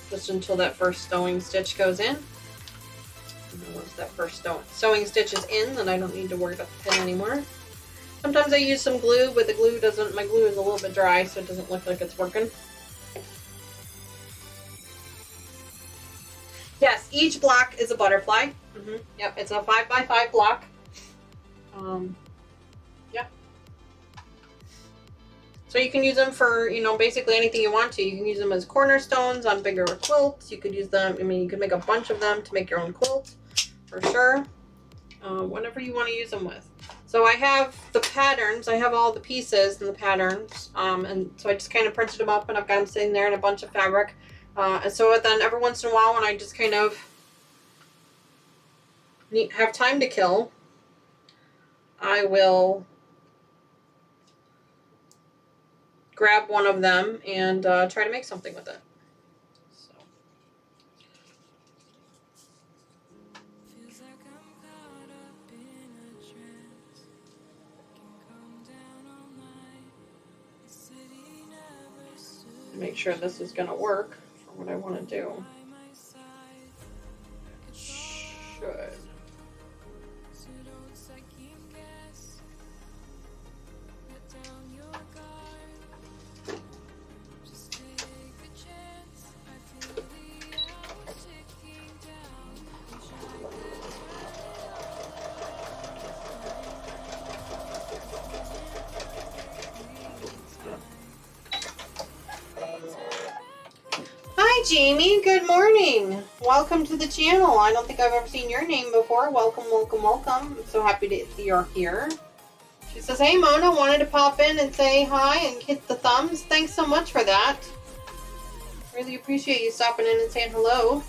just until that first sewing stitch goes in. And then once that first sewing stitch is in, then I don't need to worry about the pin anymore. Sometimes I use some glue, but the glue doesn't. My glue is a little bit dry, so it doesn't look like it's working. Yes, each block is a butterfly. Yep, it's a 5x5 block. Yeah. So you can use them for, basically anything you want to. You can use them as cornerstones on bigger quilts. You could use them, you could make a bunch of them to make your own quilt, for sure. Whatever you want to use them with. So I have the patterns. I have all the pieces and the patterns. And so I just kind of printed them up, and I've got them sitting there in a bunch of fabric. And so then every once in a while, when I just kind of have time to kill, I will grab one of them and try to make something with it. So. Make sure this is going to work for what I want to do. It should. Hi Jamie, good morning. Welcome to the channel. I don't think I've ever seen your name before. Welcome, welcome, welcome. I'm so happy that you're here. She says, hey Mona, wanted to pop in and say hi and hit the thumbs. Thanks so much for that. Really appreciate you stopping in and saying hello.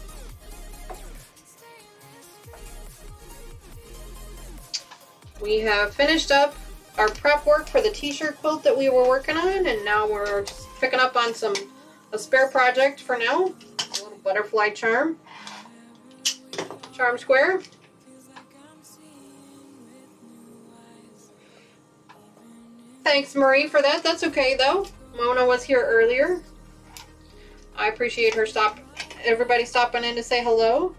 We have finished up our prep work for the T-shirt quilt that we were working on, and now we're just picking up on a spare project for now. A little butterfly charm square. Thanks Marie for that. That's okay though. Mona was here earlier. I appreciate her everybody stopping in to say hello.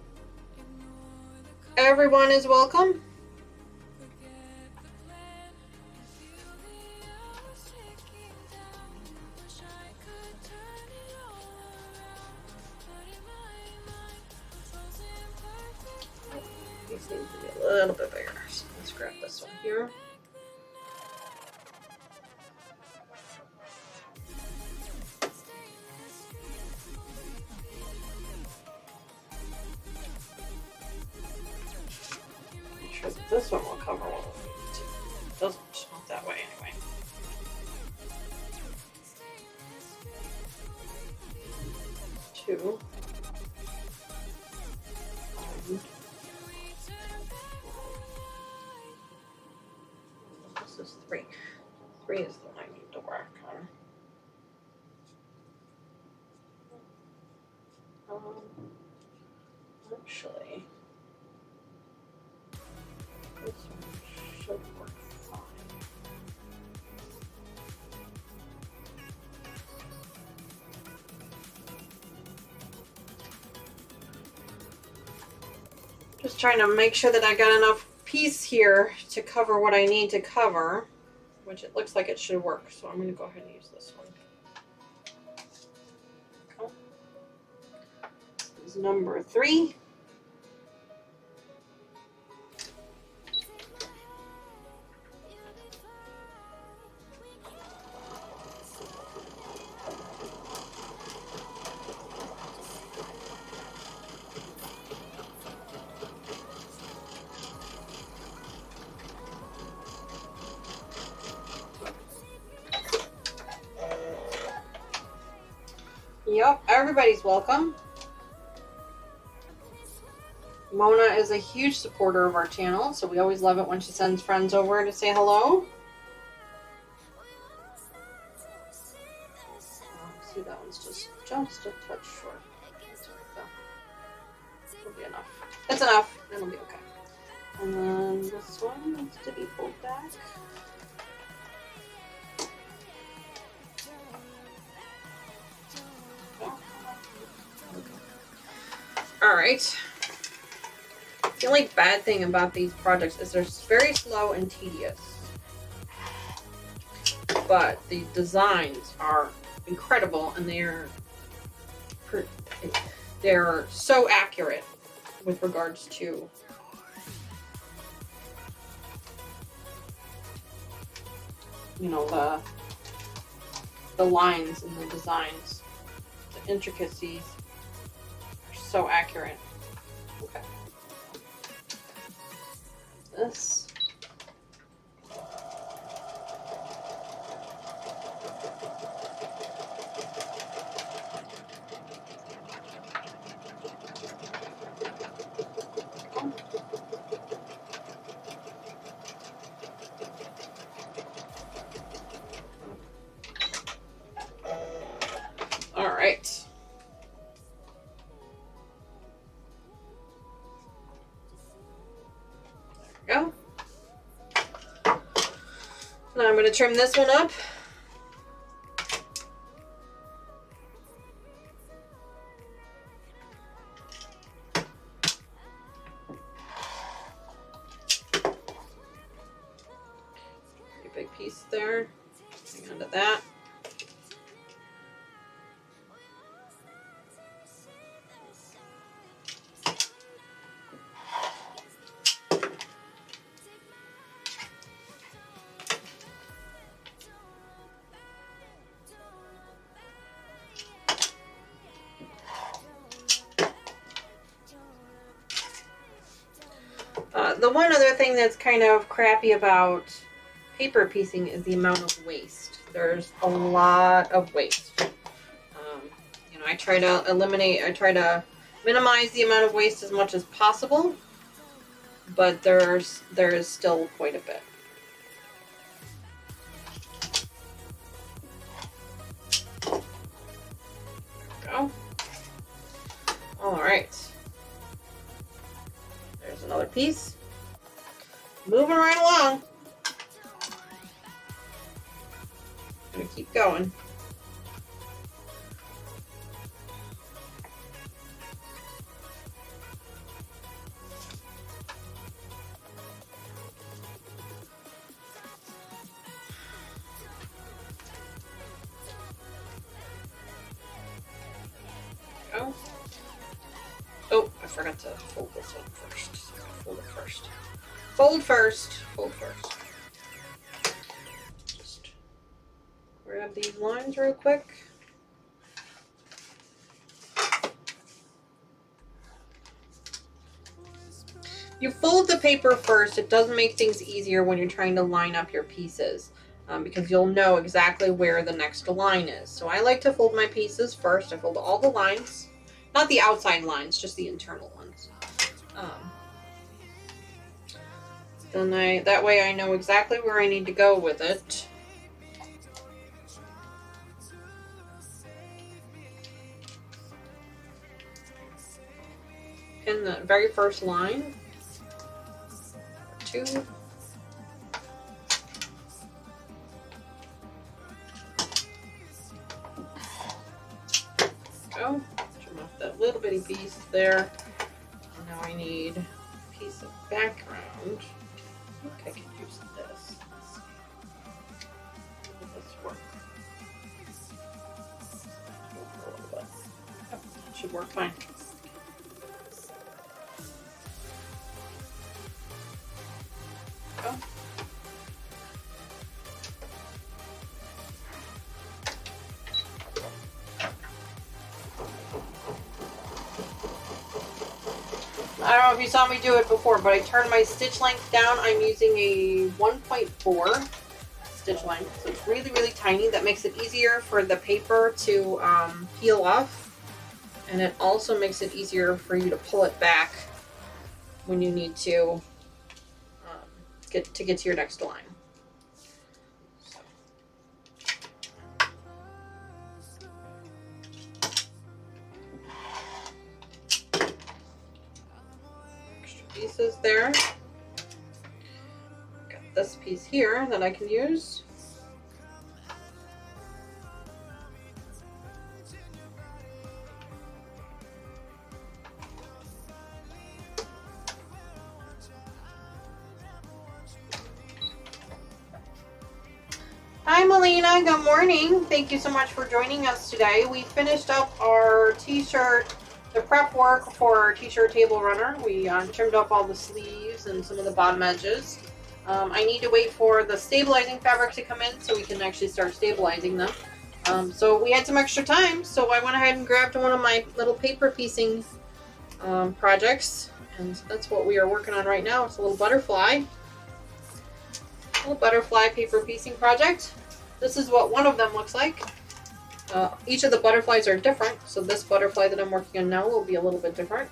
Everyone is welcome. These need to be a little bit bigger. So let's grab this one here. This one will cover what we need to. It doesn't, not that way anyway. Two. This is three. Three is the one I need to work on. Actually, this one should work fine. Just trying to make sure that I got enough piece here to cover what I need to cover, which it looks like it should work. So I'm going to go ahead and use this one. Okay. This is number 3. Yep, everybody's welcome. Mona is a huge supporter of our channel, so we always love it when she sends friends over to say hello. See, that one's just a touch short. It'll be enough. It's enough. It'll be okay. And then this one needs to be pulled back. Alright. The only bad thing about these projects is they're very slow and tedious. But the designs are incredible, and they're so accurate with regards to the lines and the designs, the intricacies. So accurate. Okay. This. All right. Go. Now I'm going to trim this one up. Pretty big piece there. Hang on to that. The one other thing that's kind of crappy about paper piecing is the amount of waste. There's a lot of waste. I try to minimize the amount of waste as much as possible, but there is still quite a bit. There we go. All right. There's another piece. Moving right along. I'm gonna keep going. Go. Oh, I forgot to fold this one first. Fold it first. Fold first. Fold first. Just grab these lines real quick. you fold the paper first. It does make things easier when you're trying to line up your pieces, because you'll know exactly where the next line is. So I like to fold my pieces first. I fold all the lines, not the outside lines, just the internal ones. Then that way I know exactly where I need to go with it. In the very first line, 2. Go. Trim off that little bitty piece there. And now I need a piece of background. I think I could use this. Let's see. Will this work? A little bit. Yep, that should work fine. Go. I don't know if you saw me do it before, but I turned my stitch length down. I'm using a 1.4 stitch length, so it's really, really tiny. That makes it easier for the paper to peel off, and it also makes it easier for you to pull it back when you need to get to your next line. Pieces there. Got this piece here that I can use. Hi Melina, good morning. Thank you so much for joining us today. We finished up our T-shirt, the prep work for our T-shirt table runner. We trimmed up all the sleeves and some of the bottom edges. I need to wait for the stabilizing fabric to come in so we can actually start stabilizing them. So we had some extra time, so I went ahead and grabbed one of my little paper piecing projects, and that's what we are working on right now. It's a little butterfly paper piecing project. This is what one of them looks like. Each of the butterflies are different, so this butterfly that I'm working on now will be a little bit different.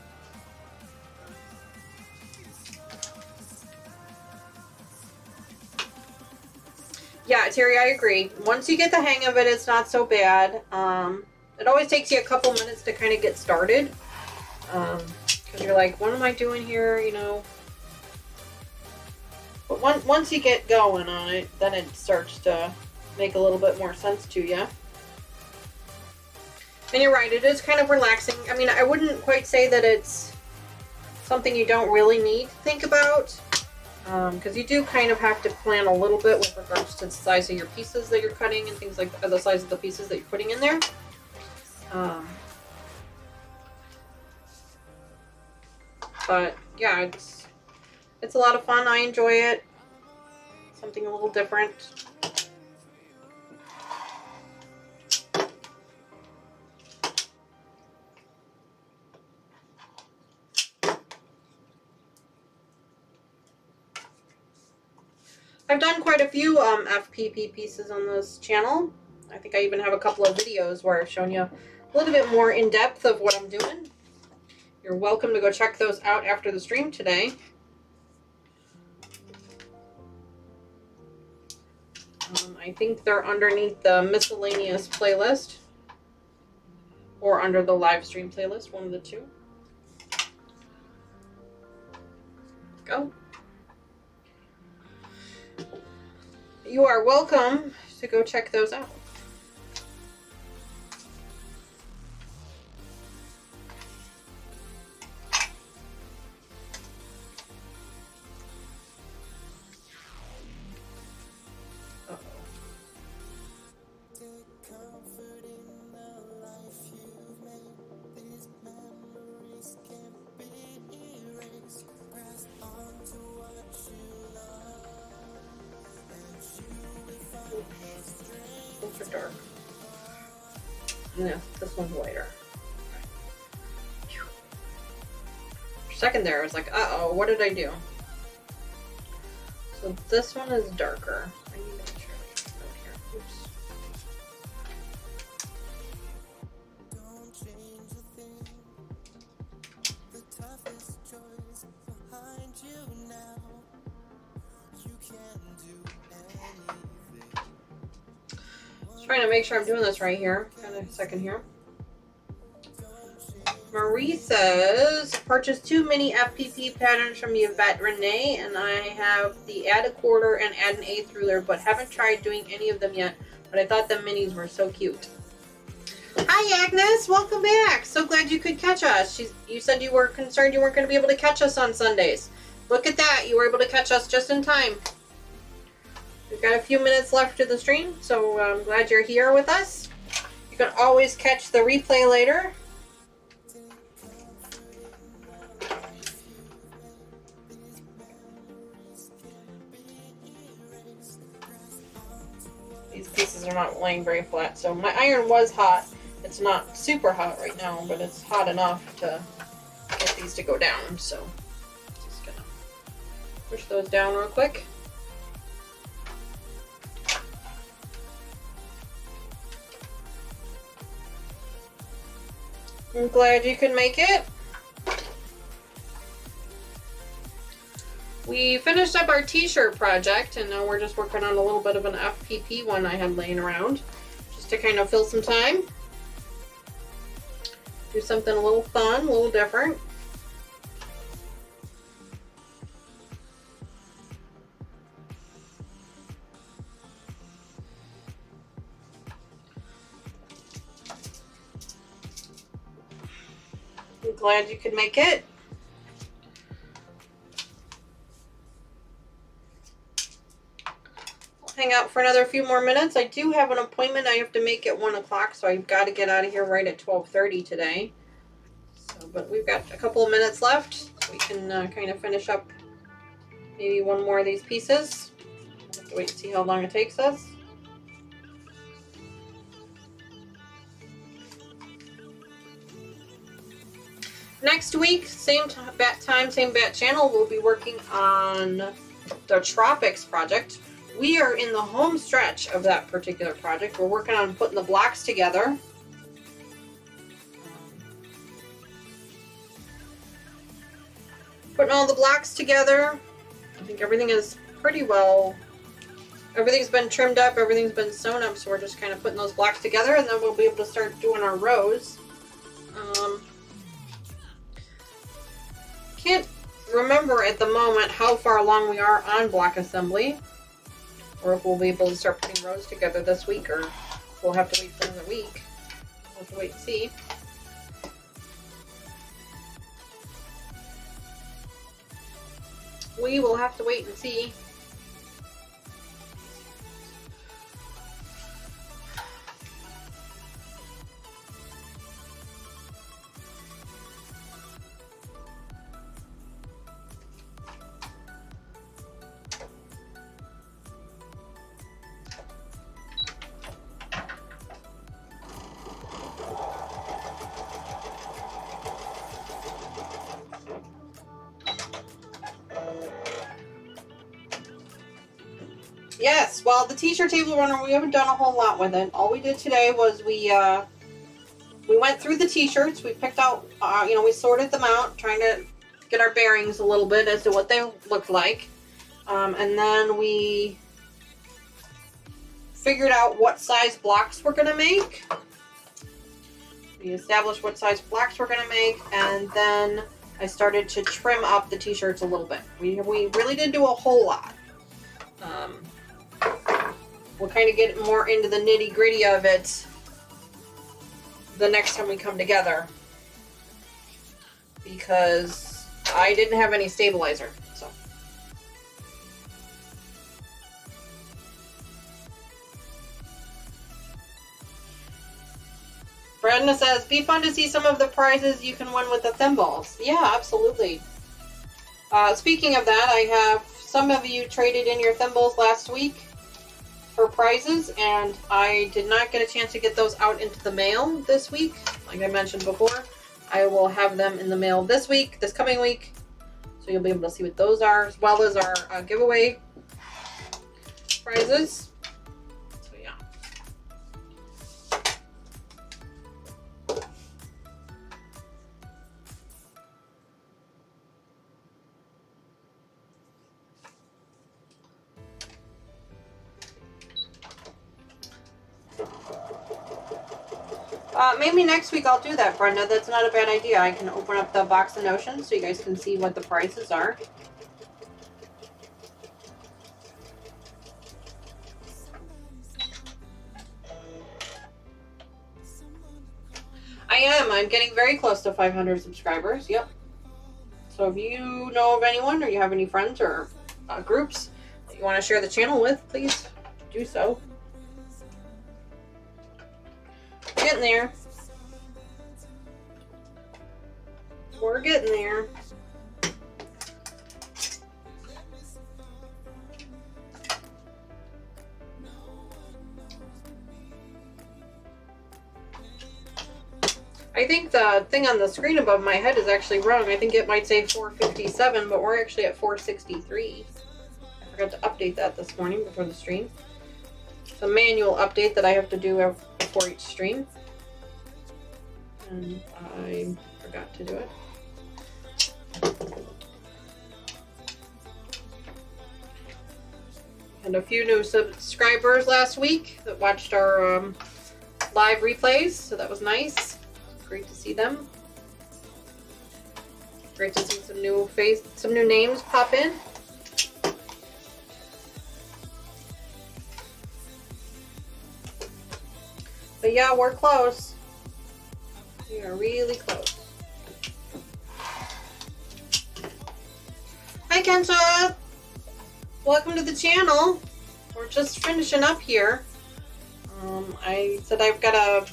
Yeah, Terry, I agree. Once you get the hang of it, it's not so bad. It always takes you a couple minutes to kind of get started, because you're like, what am I doing here, you know? But once you get going on it, then it starts to make a little bit more sense to you. And you're right, it is kind of relaxing. I mean, I wouldn't quite say that it's something you don't really need to think about, because you do kind of have to plan a little bit with regards to the size of your pieces that you're cutting and things like that, the size of the pieces that you're putting in there. But yeah, it's a lot of fun. I enjoy it. Something a little different. I've done quite a few FPP pieces on this channel. I think I even have a couple of videos where I've shown you a little bit more in depth of what I'm doing. You're welcome to go check those out after the stream today. I think they're underneath the miscellaneous playlist or under the live stream playlist, one of the two. Go. You are welcome to go check those out. Those are dark. Yeah, this one's lighter. second there, I was like, uh-oh, what did I do? So this one is darker. I need to make sure I get it here. Oops. Just trying to make sure I'm doing this right here. Kind of a second here. Marie says, purchased 2 mini FPP patterns from Yvette Renee, and I have the add a quarter and add an eighth ruler, but haven't tried doing any of them yet, but I thought the minis were so cute. Hi Agnes, welcome back. So glad you could catch us. You said you were concerned you weren't going to be able to catch us on Sundays. Look at that, you were able to catch us just in time. We've got a few minutes left to the stream, so I'm glad you're here with us. You can always catch the replay later. These pieces are not laying very flat, so my iron was hot. It's not super hot right now, but it's hot enough to get these to go down, so just gonna push those down real quick. I'm glad you could make it. We finished up our T-shirt project, and now we're just working on a little bit of an FPP one I had laying around, just to kind of fill some time. Do something a little fun, a little different. I'm glad you could make it. Hang out for another few more minutes. I do have an appointment I have to make at 1 o'clock, so I've got to get out of here right at 12:30 today. So, but we've got a couple of minutes left. We can kind of finish up maybe one more of these pieces. We'll have to wait and see how long it takes us. Next week, same bat time, same bat channel, we'll be working on the Tropics project. We are in the home stretch of that particular project. We're working on putting the blocks together. Putting all the blocks together. I think everything is pretty well, everything's been trimmed up, everything's been sewn up, so we're just kind of putting those blocks together, and then we'll be able to start doing our rows. Can't remember at the moment how far along we are on block assembly, or if we'll be able to start putting rows together this week, or we'll have to wait for another week. We'll have to wait and see. We will have to wait and see. Yes, well, the T-shirt table runner, we haven't done a whole lot with it. All we did today was we went through the T-shirts. We picked out, we sorted them out, trying to get our bearings a little bit as to what they looked like. And then we figured out what size blocks we're going to make. We established what size blocks we're going to make, and then I started to trim up the T-shirts a little bit. We really didn't do a whole lot. We'll kind of get more into the nitty-gritty of it the next time we come together, because I didn't have any stabilizer. So Brenda says, be fun to see some of the prizes you can win with the thimbles. Yeah, absolutely. Speaking of that, I have some of you traded in your thimbles last week for prizes, and I did not get a chance to get those out into the mail this week, like I mentioned before. I will have them in the mail this coming week. So you'll be able to see what those are, as well as our giveaway prizes. So yeah. Maybe next week I'll do that, Brenda. That's not a bad idea. I can open up the box of notions so you guys can see what the prices are. I'm getting very close to 500 subscribers. Yep. So if you know of anyone or you have any friends or groups that you want to share the channel with, please do so. We're getting there. We're getting there. I think the thing on the screen above my head is actually wrong. I think it might say 457, but we're actually at 463. I forgot to update that this morning before the stream. It's a manual update that I have to do before each stream. And I forgot to do it. And a few new subscribers last week that watched our live replays, so that was nice. Great to see them. Great to see some new names pop in. But yeah, we're close. We are really close. Hi Kensha! Welcome to the channel. We're just finishing up here. I said I've got an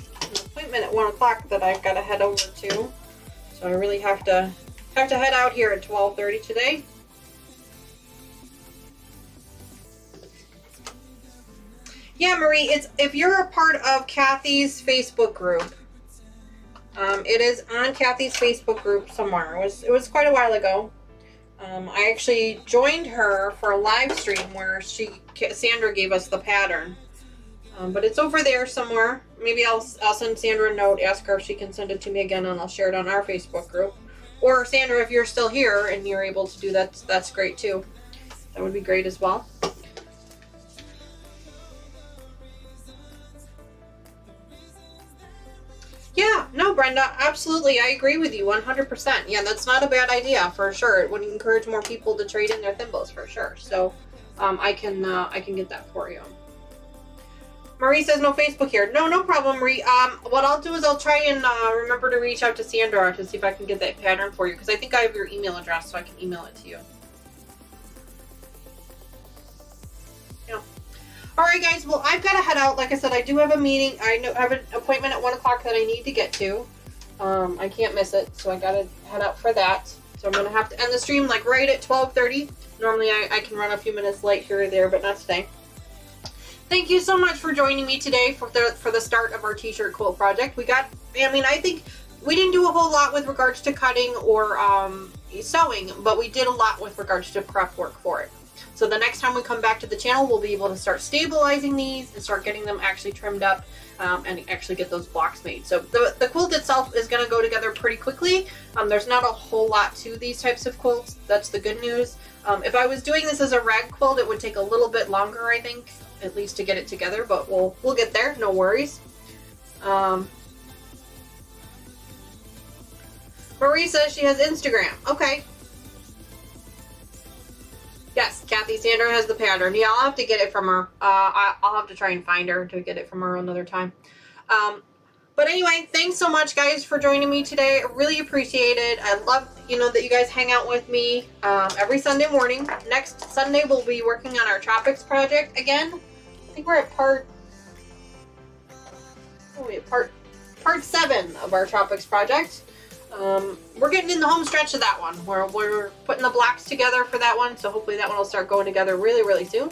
appointment at 1 o'clock that I've got to head over to. So I really have to head out here at 12:30 today. Yeah, Marie, if you're a part of Kathy's Facebook group, it is on Kathy's Facebook group somewhere. It was quite a while ago. I actually joined her for a live stream where Sandra gave us the pattern. But it's over there somewhere. Maybe I'll send Sandra a note, ask her if she can send it to me again, and I'll share it on our Facebook group. Or Sandra, if you're still here and you're able to do that, that's great too. That would be great as well. Yeah, no, Brenda, absolutely. I agree with you 100%. Yeah, that's not a bad idea for sure. It would encourage more people to trade in their thimbles for sure. So I can get that for you. Marie says no Facebook here. No problem, Marie. What I'll do is I'll try and remember to reach out to Sandra to see if I can get that pattern for you, because I think I have your email address, so I can email it to you. Yeah. All right, guys. Well, I've got to head out. Like I said, I do have a meeting. I have an appointment at 1 o'clock that I need to get to. I can't miss it, so I got to head out for that. So I'm going to have to end the stream like right at 12:30. Normally, I can run a few minutes late here or there, but not today. Thank you so much for joining me today for the start of our T-shirt quilt project. I think we didn't do a whole lot with regards to cutting or sewing, but we did a lot with regards to prep work for it. So the next time we come back to the channel, we'll be able to start stabilizing these and start getting them actually trimmed up and actually get those blocks made. So the quilt itself is going to go together pretty quickly. There's not a whole lot to these types of quilts. That's the good news. If I was doing this as a rag quilt, it would take a little bit longer, I think, at least to get it together, but we'll get there, no worries. Marie says she has Instagram. Okay. Yes, Kathy, Sandra has the pattern. Yeah, I'll have to get it from her. I'll have to try and find her to get it from her another time. But anyway, thanks so much, guys, for joining me today. I really appreciate it. I love, that you guys hang out with me every Sunday morning. Next Sunday, we'll be working on our Tropics project again. I think we're at part 7 of our Tropics project. We're getting in the home stretch of that one, where we're putting the blocks together for that one, so hopefully that one will start going together really, really soon.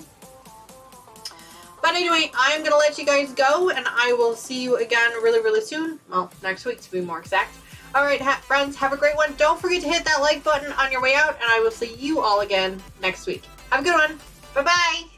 But anyway, I'm going to let you guys go, and I will see you again really, really soon. Well, next week to be more exact. All right, friends, have a great one. Don't forget to hit that like button on your way out, and I will see you all again next week. Have a good one. Bye-bye.